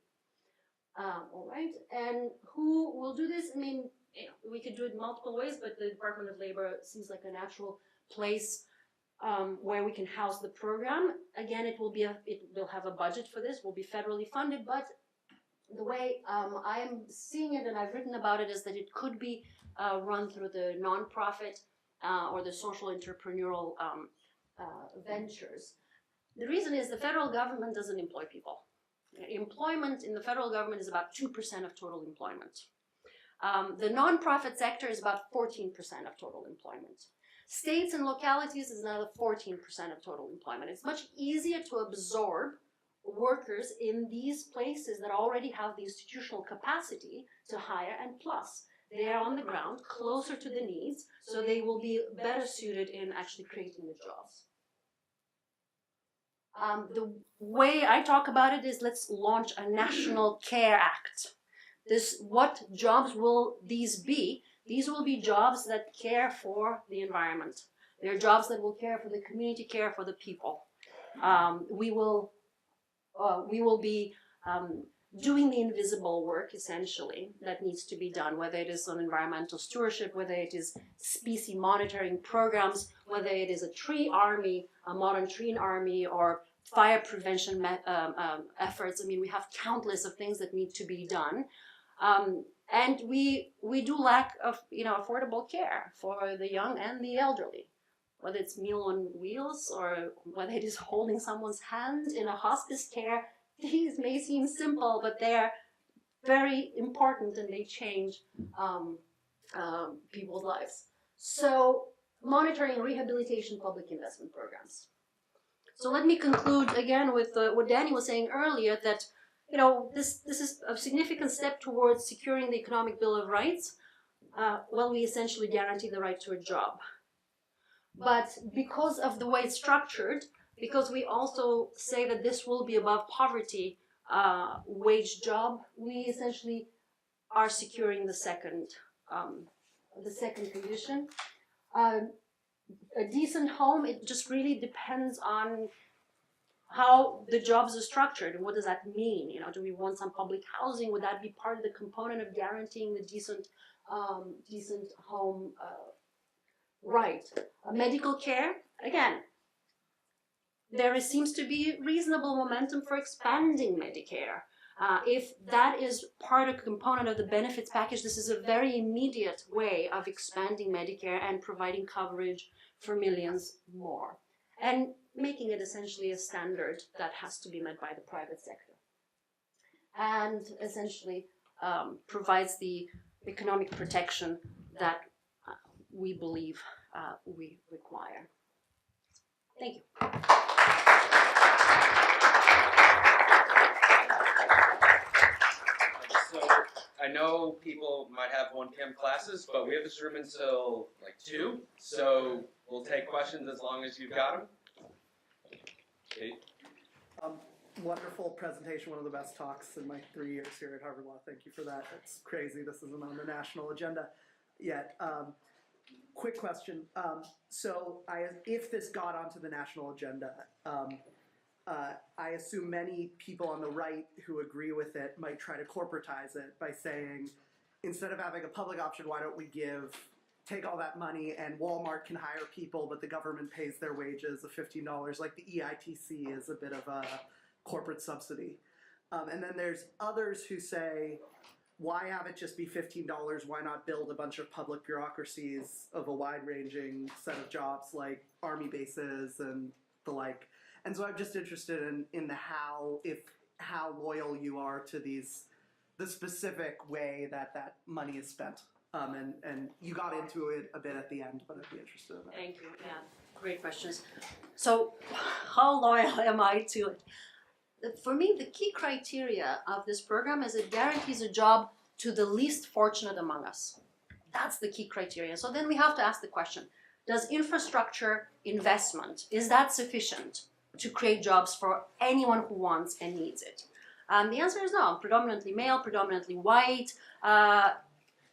All right, and who will do this? I mean, we could do it multiple ways, but the Department of Labor seems like a natural place where we can house the program. Again, it will have a budget for this, will be federally funded, but the way I'm seeing it and I've written about it is that it could be run through the nonprofit or the social entrepreneurial ventures. The reason is the federal government doesn't employ people. Employment in the federal government is about 2% of total employment. The nonprofit sector is about 14% of total employment. States and localities is another 14% of total employment. It's much easier to absorb workers in these places that already have the institutional capacity to hire, and plus they are on the ground closer to the needs, so they will be better suited in actually creating the jobs. The way I talk about it is, let's launch a National Care Act. What jobs will these be? These will be jobs that care for the environment. They're jobs that will care for the community, care for the people. We will be doing the invisible work, essentially, that needs to be done, whether it is on environmental stewardship, whether it is species monitoring programs, whether it is a tree army, a modern tree army, or fire prevention efforts. I mean, we have countless of things that need to be done. And we do lack of affordable care for the young and the elderly, whether it's Meal on Wheels or whether it is holding someone's hand in a hospice care. These may seem simple, but they're very important and they change people's lives. So, monitoring and rehabilitation public investment programs. So let me conclude again with what Danny was saying earlier, that this is a significant step towards securing the economic Bill of Rights. We essentially guarantee the right to a job. But because of the way it's structured, because we also say that this will be above poverty wage job, we essentially are securing the second condition. A decent home, it just really depends on how the jobs are structured and what does that mean. Do we want some public housing? Would that be part of the component of guaranteeing the decent home right? Medical care, again, there seems to be reasonable momentum for expanding Medicare. If that is part of a component of the benefits package, this is a very immediate way of expanding Medicare and providing coverage for millions more, and making it essentially a standard that has to be met by the private sector, and essentially provides the economic protection that we believe we require. Thank you. So I know people might have 1 p.m. classes, but we have this room until like 2, so we'll take questions as long as you've got them. Okay. wonderful presentation, one of the best talks in my 3 years here at Harvard Law. Thank you for that. It's crazy this isn't on the national agenda yet. Quick question. If this got onto the national agenda, I assume many people on the right who agree with it might try to corporatize it by saying, instead of having a public option, why don't we take all that money and Walmart can hire people, but the government pays their wages of $15, like the EITC is a bit of a corporate subsidy. And then there's others who say, why have it just be $15? Why not build a bunch of public bureaucracies of a wide-ranging set of jobs like army bases and the like? And so I'm just interested in how loyal you are to the specific way that money is spent. And you got into it a bit at the end, but I'd be interested in that. Thank you. Yeah, great questions. So, how loyal am I to it? For me, the key criteria of this program is it guarantees a job to the least fortunate among us. That's the key criteria. So then we have to ask the question, does infrastructure investment, is that sufficient to create jobs for anyone who wants and needs it? The answer is no. Predominantly male, predominantly white,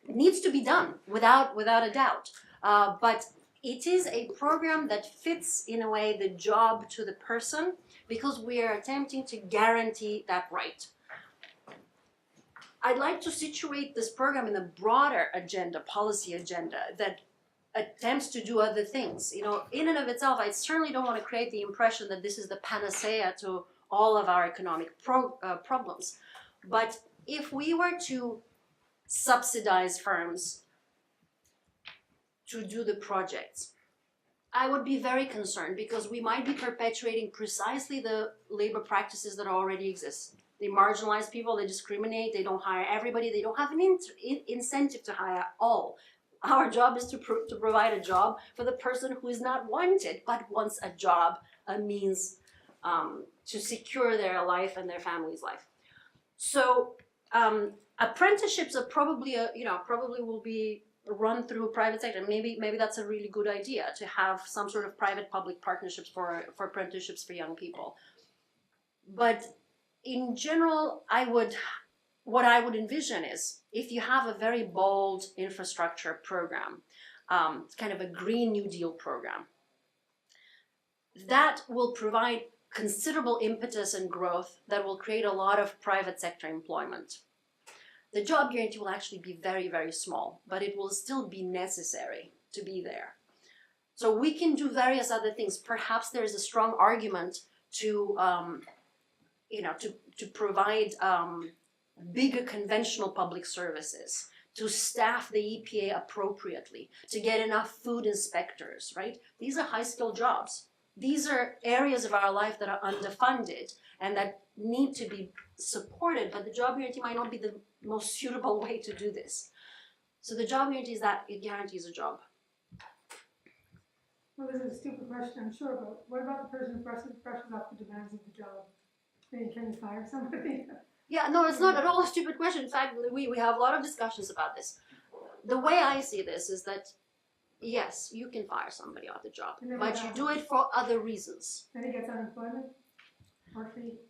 needs to be done without a doubt. But it is a program that fits in a way the job to the person because we are attempting to guarantee that right. I'd like to situate this program in a broader agenda, policy agenda, that attempts to do other things. You know, in and of itself, I certainly don't want to create the impression that this is the panacea to all of our economic problems. But if we were to subsidize firms to do the projects, I would be very concerned because we might be perpetuating precisely the labor practices that already exist. They marginalize people, they discriminate, they don't hire everybody, they don't have an incentive to hire all. Our job is to provide a job for the person who is not wanted but wants a job, a means to secure their life and their family's life. So apprenticeships are probably will be run through private sector. Maybe that's a really good idea to have some sort of private-public partnerships for apprenticeships for young people. But in general, what I would envision is if you have a very bold infrastructure program, kind of a Green New Deal program, that will provide considerable impetus and growth that will create a lot of private sector employment. The job guarantee will actually be very, very small, but it will still be necessary to be there. So we can do various other things. Perhaps there is a strong argument to provide bigger conventional public services, to staff the EPA appropriately, to get enough food inspectors, right? These are high-skilled jobs. These are areas of our life that are underfunded and that need to be supported, but the job guarantee might not be the most suitable way to do this. So the job guarantee is that it guarantees a job. Well, this is a stupid question, I'm sure, but what about the person who pressures up the demands of the job? I mean, can you fire somebody? Yeah, no, it's not at all a stupid question. In fact, we have a lot of discussions about this. The way I see this is that, yes, you can fire somebody off the job, but you do it for other reasons. Then he gets unemployment?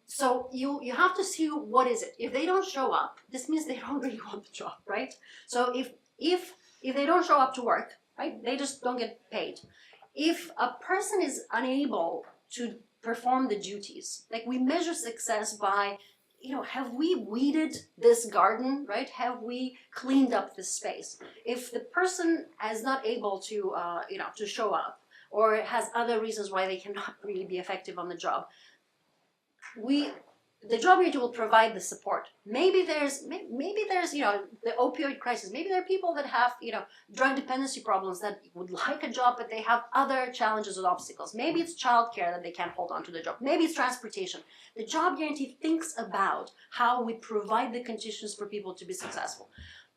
So you have to see what is it. If they don't show up, this means they don't really want the job, right? So if they don't show up to work, right, they just don't get paid. If a person is unable to perform the duties, like we measure success by, have we weeded this garden, right? Have we cleaned up this space? If the person is not able to, to show up, or has other reasons why they cannot really be effective on the job, the job guarantee will provide the support. Maybe there's the opioid crisis. Maybe there are people that have drug dependency problems that would like a job, but they have other challenges and obstacles. Maybe it's childcare that they can't hold on to the job. Maybe it's transportation. The job guarantee thinks about how we provide the conditions for people to be successful.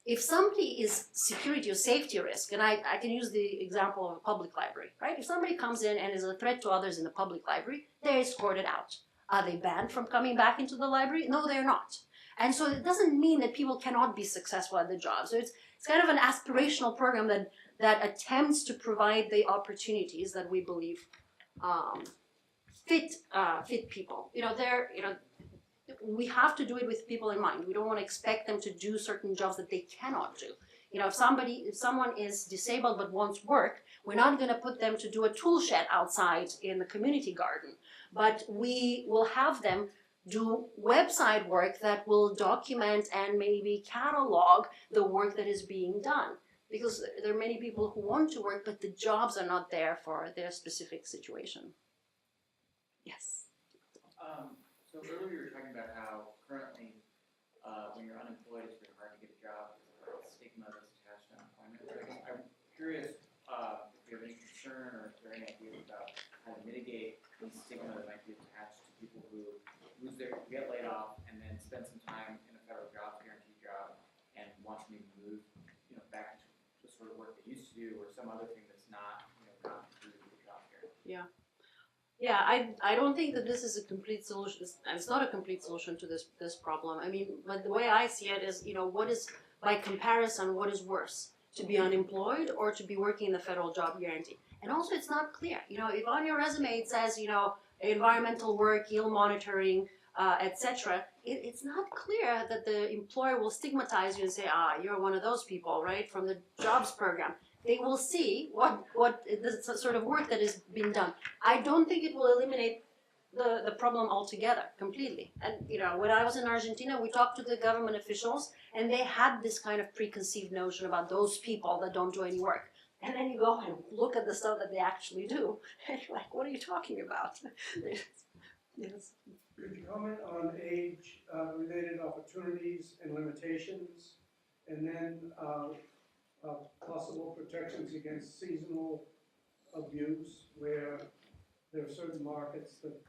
If somebody is security or safety risk, and I can use the example of a public library, right? If somebody comes in and is a threat to others in the public library, they're escorted out. Are they banned from coming back into the library? No, they're not. And so it doesn't mean that people cannot be successful at the job. So it's kind of an aspirational program that attempts to provide the opportunities that we believe fit people. we have to do it with people in mind. We don't want to expect them to do certain jobs that they cannot do. You know, if someone is disabled but wants work, we're not going to put them to do a tool shed outside in the community garden, but we will have them do website work that will document and maybe catalog the work that is being done. Because there are many people who want to work, but the jobs are not there for their specific situation. Yes. So earlier you were talking about how currently when you're unemployed it's really hard to get a job because of the stigma that's attached to unemployment. But I guess I'm curious if you have any concern or if there are any ideas about how to mitigate the stigma that might be attached to people who get laid off and then spend some time in a federal job, guaranteed job, and want to maybe move, back into the sort of work they used to do or some other thing that's not, gone through the job fair. Yeah. Yeah, I don't think that this is a complete solution. It's not a complete solution to this problem. I mean, but the way I see it is, what is, by comparison, what is worse? To be unemployed or to be working in the federal job guarantee? And also, it's not clear. If on your resume it says, environmental work, yield monitoring, etc., it's not clear that the employer will stigmatize you and say, you're one of those people, right, from the jobs program. They will see what the sort of work that is being done. I don't think it will eliminate the problem altogether, completely. And, when I was in Argentina, we talked to the government officials, and they had this kind of preconceived notion about those people that don't do any work. And then you go and look at the stuff that they actually do, and you're like, what are you talking about? Yes. Could you comment on age-related opportunities and limitations, and then possible protections against seasonal abuse, where there are certain markets that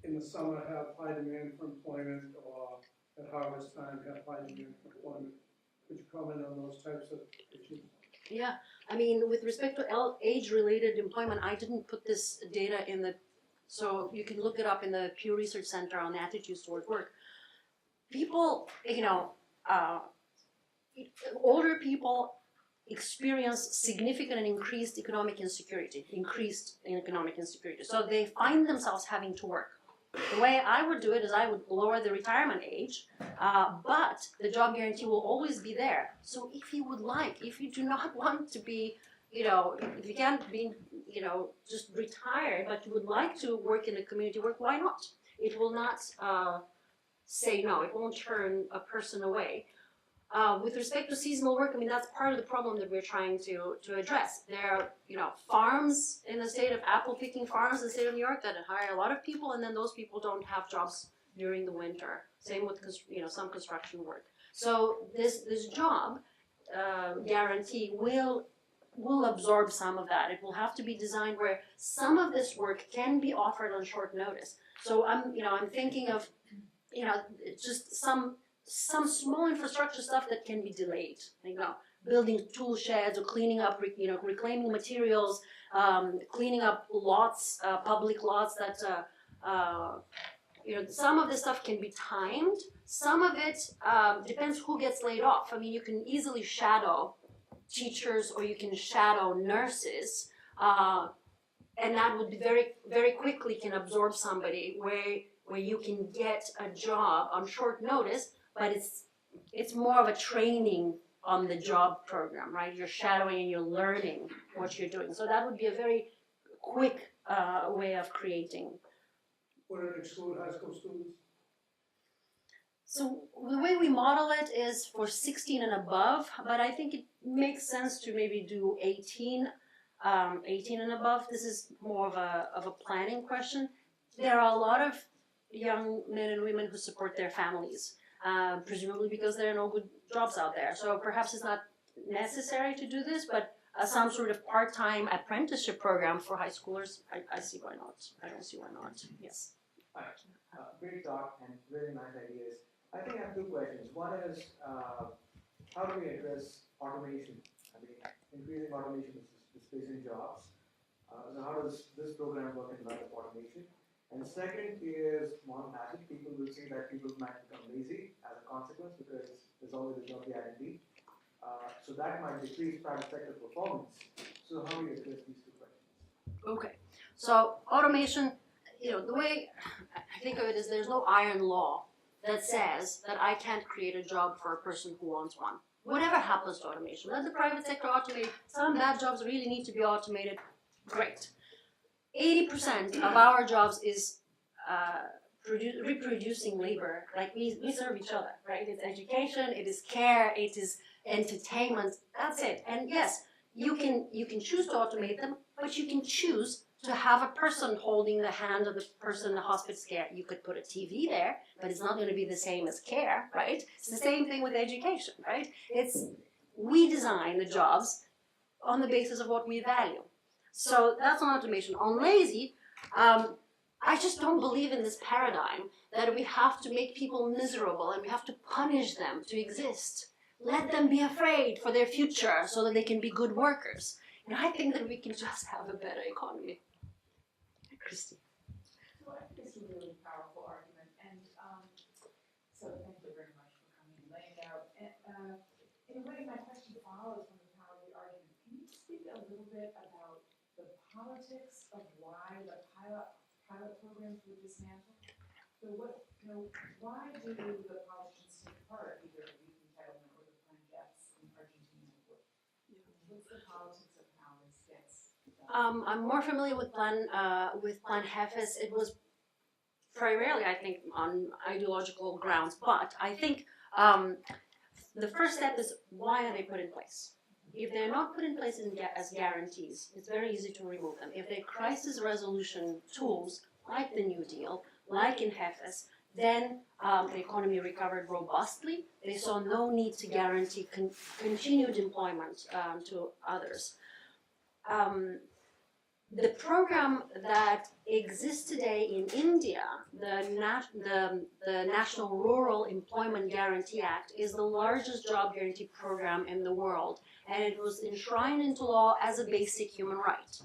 in the summer have high demand for employment, or at harvest time have high demand for employment? Could you comment on those types of issues? Yeah, I mean, with respect to age-related employment, I didn't put this data in the, so you can look it up in the Pew Research Center on attitudes toward work. People, older people experience significant and increased economic insecurity, So they find themselves having to work. The way I would do it is I would lower the retirement age, but the job guarantee will always be there. So if you do not want to be, if you can't be, just retired, but you would like to work in the community work, why not? It will not say no. It won't turn a person away. With respect to seasonal work, I mean, that's part of the problem that we're trying to address. There are, farms in the state of apple picking farms in the state of New York that hire a lot of people, and then those people don't have jobs during the winter. Same with, some construction work. So this job guarantee will absorb some of that. It will have to be designed where some of this work can be offered on short notice. So I'm thinking of, just some small infrastructure stuff that can be delayed. Building tool sheds or cleaning up, reclaiming materials, cleaning up lots, public lots that, some of this stuff can be timed. Some of it depends who gets laid off. I mean, you can easily shadow teachers or you can shadow nurses, and that would be very, very quickly can absorb somebody where you can get a job on short notice. But it's more of a training on the job program, right? You're shadowing and you're learning what you're doing. So that would be a very quick way of creating. Would it exclude high school students? So the way we model it is for 16 and above, but I think it makes sense to maybe do 18 and above. This is more of a planning question. There are a lot of young men and women who support their families. Presumably because there are no good jobs out there. So perhaps it's not necessary to do this, but some sort of part-time apprenticeship program for high schoolers, I see why not. I don't see why not. Yes. Hi. Great talk and really nice ideas. I think I have two questions. One is, how do we address automation? I mean, increasing automation is displacing jobs. So how does this program work in light of automation? And the second is more magic. People will say that people might become lazy as a consequence because there's always a job guarantee. So that might decrease private sector performance. So how do you address these two questions? Okay. So automation, the way I think of it is there's no iron law that says that I can't create a job for a person who wants one. Whatever happens to automation, let the private sector automate. Some bad jobs really need to be automated. Great. 80% of our jobs is reproducing labor. Like we serve each other, right? It's education, it is care, it is entertainment. That's it. And yes, you can choose to automate them, but you can choose to have a person holding the hand of the person in the hospice care. You could put a TV there, but it's not going to be the same as care, right? It's the same thing with education, right? We design the jobs on the basis of what we value. So that's on automation. On lazy, I just don't believe in this paradigm that we have to make people miserable and we have to punish them to exist. Let them be afraid for their future so that they can be good workers. And I think that we can just have a better economy. Christy. So I think it's a really powerful argument, and so thank you very much for coming and laying it out. And in a way, my question follows from the power of the argument. Can you speak a little bit about the politics of why the pilot programs were dismantled? So why do the politicians take part, either the youth entitlement or the planned deaths in Argentina? What's the politics of how this gets done? I'm more familiar with Plan Jefes. It was primarily, I think, on ideological grounds, but I think the first step is, why are they put in place? If they're not put in place as guarantees, it's very easy to remove them. If they're crisis resolution tools, like the New Deal, like in Jefes, then the economy recovered robustly. They saw no need to guarantee continued employment to others. The program that exists today in India, the National Rural Employment Guarantee Act, is the largest job guarantee program in the world, and it was enshrined into law as a basic human right.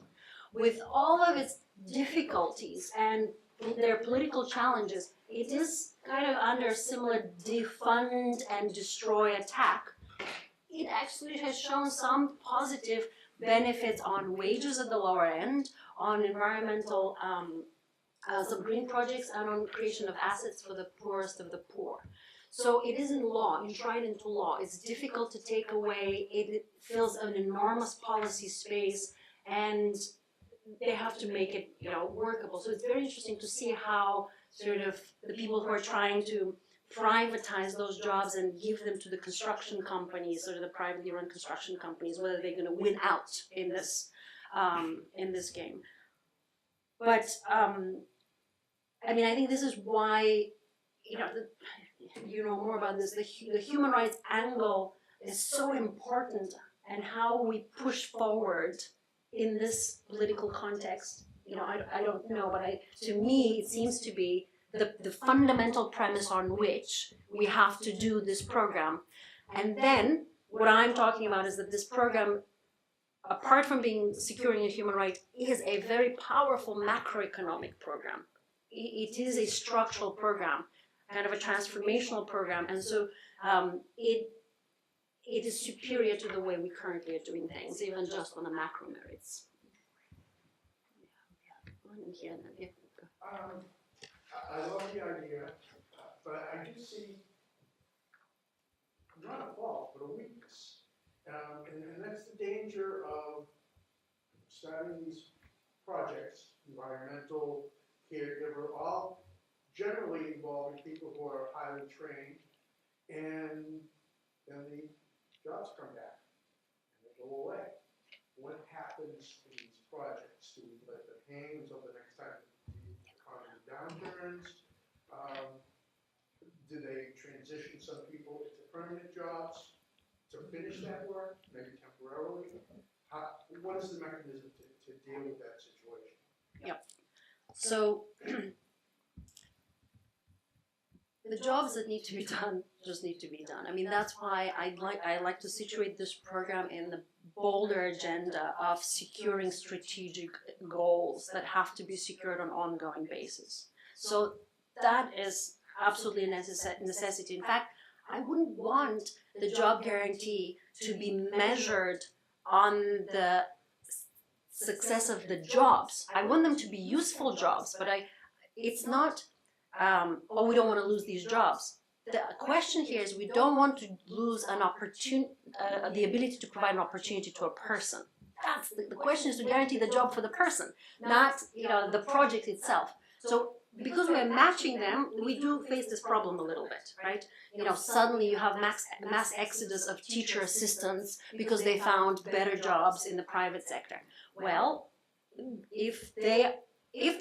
With all of its difficulties and their political challenges, it is kind of under similar defund and destroy attack. It actually has shown some positive benefits on wages at the lower end, on environmental, some green projects, and on creation of assets for the poorest of the poor. So it is in law, enshrined into law. It's difficult to take away. It fills an enormous policy space, and they have to make it, workable. So it's very interesting to see how sort of the people who are trying to privatize those jobs and give them to the construction companies, sort of the privately run construction companies, whether they're going to win out in this game. But I think this is why, you know more about this. The human rights angle is so important, and how we push forward in this political context. I don't know, but to me it seems to be the fundamental premise on which we have to do this program. And then what I'm talking about is that this program, apart from being securing a human right, is a very powerful macroeconomic program. It is a structural program, kind of a transformational program, and so it is superior to the way we currently are doing things, even just on the macro merits. I love the idea, but I do see not a fault, but a weakness. And that's the danger of starting these projects, environmental, caregiver, all generally involving people who are highly trained, and then the jobs come back and they go away. What happens in these projects? Do we let them hang until the next time the economy downturns? Do they transition some people into permanent jobs to finish that work, maybe temporarily? What is the mechanism to deal with that situation? Yep. So the jobs that need to be done just need to be done. That's why I like to situate this program in the bolder agenda of securing strategic goals that have to be secured on an ongoing basis. So that is absolutely a necessity. In fact, I wouldn't want the job guarantee to be measured on the success of the jobs. I want them to be useful jobs, but it's not oh, we don't want to lose these jobs. The question here is we don't want to lose an opportunity, the ability to provide an opportunity to a person. That's the question is to guarantee the job for the person, not the project itself. So because we are matching them, we do face this problem a little bit, right? Suddenly you have mass exodus of teacher assistants because they found better jobs in the private sector. Well, if the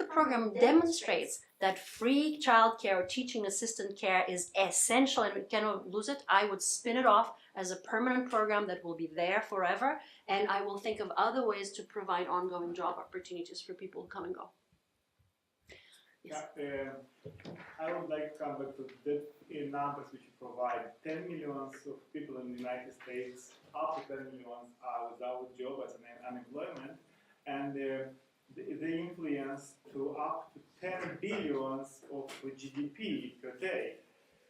program demonstrates that free childcare or teaching assistant care is essential and we cannot lose it, I would spin it off as a permanent program that will be there forever, and I will think of other ways to provide ongoing job opportunities for people who come and go. Yes. Yeah, I would like to come back to the numbers which you provide. 10 millions of people in the United States, up to 10 millions are without job as an unemployment, and the influence to up to 10 billions of GDP per day,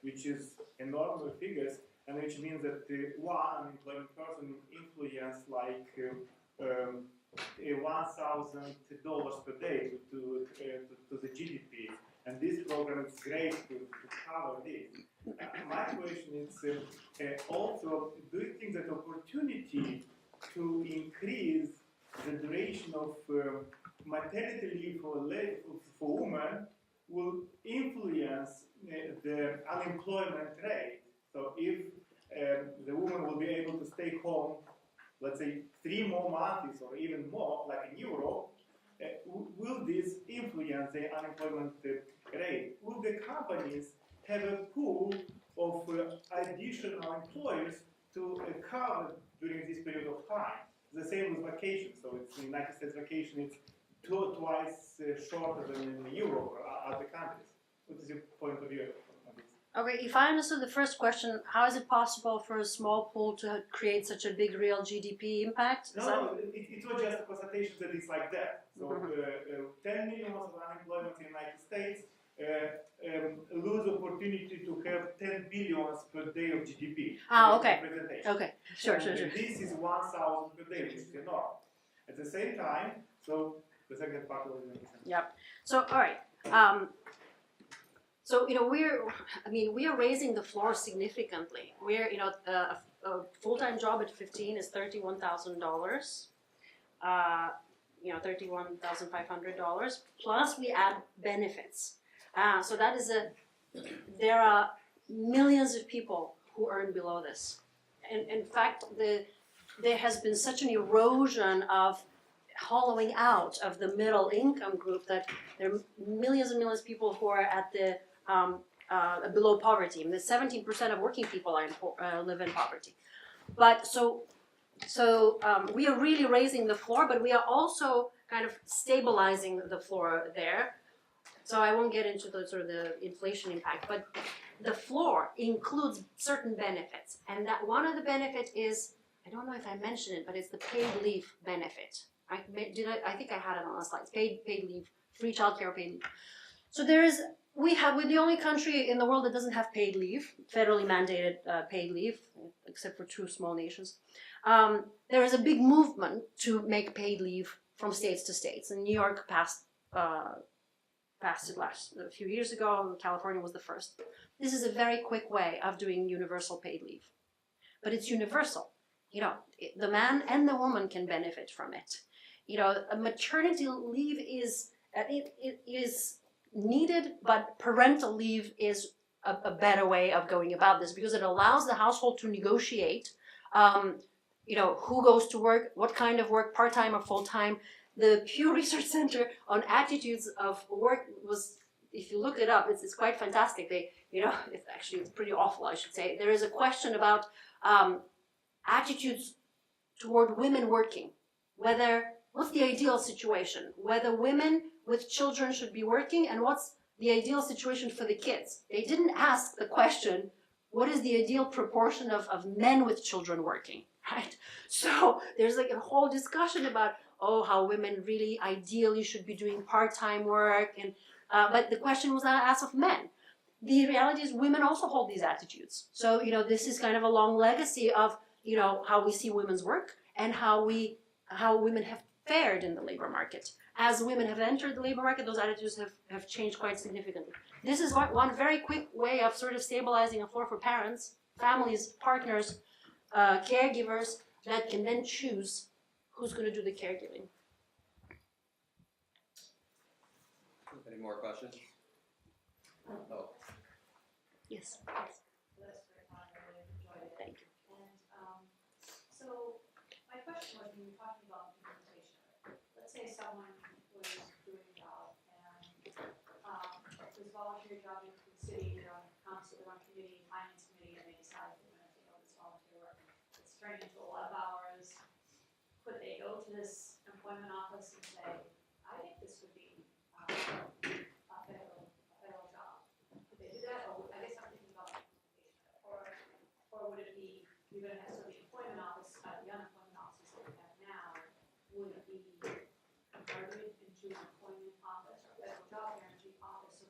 which is enormous figures, and which means that one unemployment person influence like $1,000 per day to the GDP, and this program is great to cover this. My question is also, do you think that opportunity to increase the duration of maternity leave for women will influence the unemployment rate? So if the woman will be able to stay home, let's say 3 more months or even more, like in Europe, will this influence the unemployment rate? Will the companies have a pool of additional employers to cover during this period of time? The same with vacation. So it's in the United States vacation, it's twice shorter than in Europe or other countries. What is your point of view on this? Okay, if I understood the first question, how is it possible for a small pool to create such a big real GDP impact? No, it was just a constatation that it's like that. So 10 million of unemployment in the United States lose opportunity to have 10 billions per day of GDP. Okay. Okay, sure. This is 1,000 per day, which is enormous. At the same time, so the second part of the Yep. So all right. So we are raising the floor significantly. We're a full-time job at 15 is $31,000. $31,500 plus we add benefits. So that is there are millions of people who earn below this. And in fact, there has been such an erosion of hollowing out of the middle income group that there are millions and millions of people who are at the below poverty. And the 17% of working people live in poverty. But so we are really raising the floor, but we are also kind of stabilizing the floor there. So I won't get into the sort of the inflation impact, but the floor includes certain benefits, and that one of the benefits is, I don't know if I mentioned it, but it's the paid leave benefit. I think I had it on the slides. Paid leave, free childcare, paid leave. So we're the only country in the world that doesn't have paid leave, federally mandated paid leave, except for 2 small nations. There is a big movement to make paid leave from states to states, and New York passed it a few years ago. California was the first. This is a very quick way of doing universal paid leave, but it's universal. The man and the woman can benefit from it. A maternity leave is needed, but parental leave is a better way of going about this because it allows the household to negotiate. Who goes to work, what kind of work, part-time or full-time. The Pew Research Center on attitudes of work was, if you look it up, it's quite fantastic. It's pretty awful, I should say. There is a question about attitudes toward women working, what's the ideal situation, whether women with children should be working, and what's the ideal situation for the kids. They didn't ask the question, what is the ideal proportion of men with children working, right? So there's like a whole discussion about how women really ideally should be doing part-time work, but the question was not asked of men. The reality is women also hold these attitudes. So, this is kind of a long legacy of, how we see women's work and how women have fared in the labor market. As women have entered the labor market, those attitudes have changed quite significantly. this is one very quick way of sort of stabilizing a floor for parents, families, partners, caregivers that can then choose who's going to do the caregiving. Any more questions? Oh. Yes. That's very fun, I really enjoyed it. Thank you. And, so, my question was, when you were talking about implementation, let's say someone was doing a job and, this volunteer job in the city, they're on council, they're on committee, finance committee, and they decide they're gonna take over this volunteer work. It's turned into a lot of hours. Could they go to this employment office and say, I think this would be, a federal job? Could they do that, or I guess I'm thinking about implementation, or would it be, you're gonna have, so the employment office, the unemployment offices that we have now would be converted into an employment office or federal job guarantee office,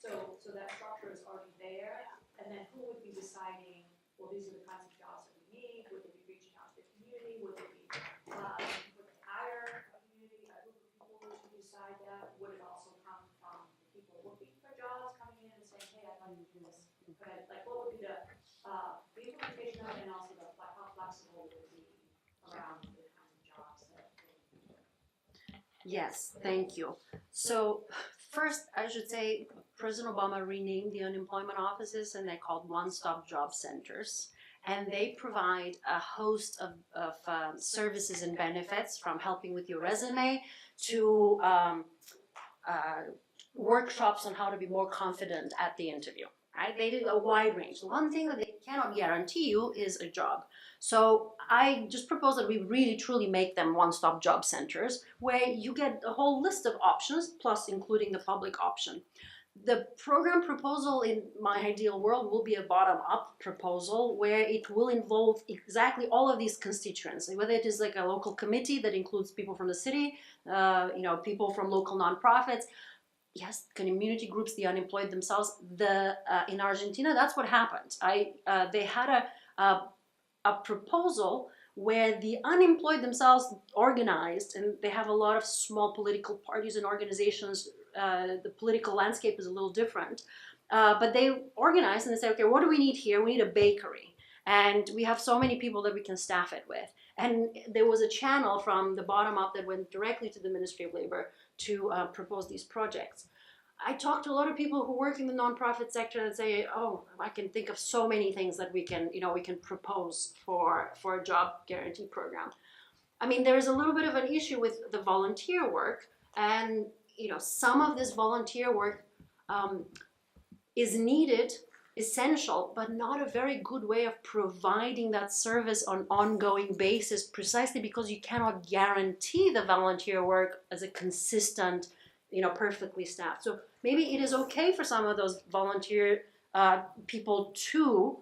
so that structure is already there, and then who would be deciding, well, these are the kinds of jobs that we need, would they be reaching out to the community, would they be, would they hire a community, a group of people to decide that, would it also come from the people looking for jobs, coming in and saying, hey, I'd like to do this, but like, what would be the implementation of it, and also how flexible would it be around the kinds of jobs that Yes, thank you. So first, I should say President Obama renamed the unemployment offices, and they're called one-stop job centers. And they provide a host of services and benefits, from helping with your resume to workshops on how to be more confident at the interview. Right? They do a wide range. The one thing that they cannot guarantee you is a job. So I just propose that we really truly make them one-stop job centers, where you get a whole list of options, plus including the public option. The program proposal in my ideal world will be a bottom-up proposal, where it will involve exactly all of these constituents, whether it is like a local committee that includes people from the city, people from local nonprofits, yes, community groups, the unemployed themselves. In Argentina, that's what happened. They had a proposal where the unemployed themselves organized, and they have a lot of small political parties and organizations. The political landscape is a little different, but they organized and they said, okay, what do we need here? We need a bakery, and we have so many people that we can staff it with. And there was a channel from the bottom up that went directly to the Ministry of Labor to propose these projects. I talked to a lot of people who work in the nonprofit sector and say, oh, I can think of so many things that we can propose for a job guarantee program. I mean, there is a little bit of an issue with the volunteer work, and some of this volunteer work is needed, essential, but not a very good way of providing that service on an ongoing basis, precisely because you cannot guarantee the volunteer work as a consistent, perfectly staffed. So maybe it is okay for some of those volunteer people to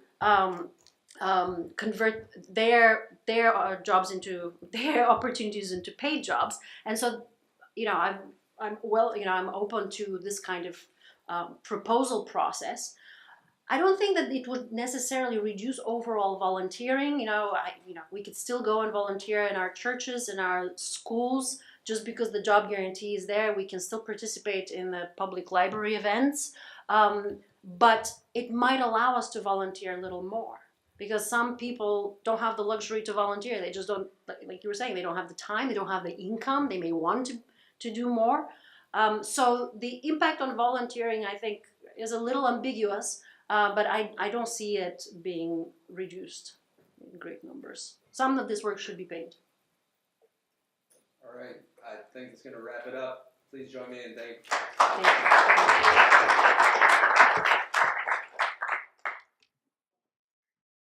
convert their jobs into their opportunities into paid jobs. And so, I'm open to this kind of proposal process. I don't think that it would necessarily reduce overall volunteering. We could still go and volunteer in our churches, in our schools. Just because the job guarantee is there, we can still participate in the public library events. But it might allow us to volunteer a little more, because some people don't have the luxury to volunteer. They just don't, like you were saying, they don't have the time, they don't have the income, they may want to do more. So the impact on volunteering, I think, is a little ambiguous, but I don't see it being reduced in great numbers. Some of this work should be paid. All right, I think it's going to wrap it up. Please join me in thanking. Thank you.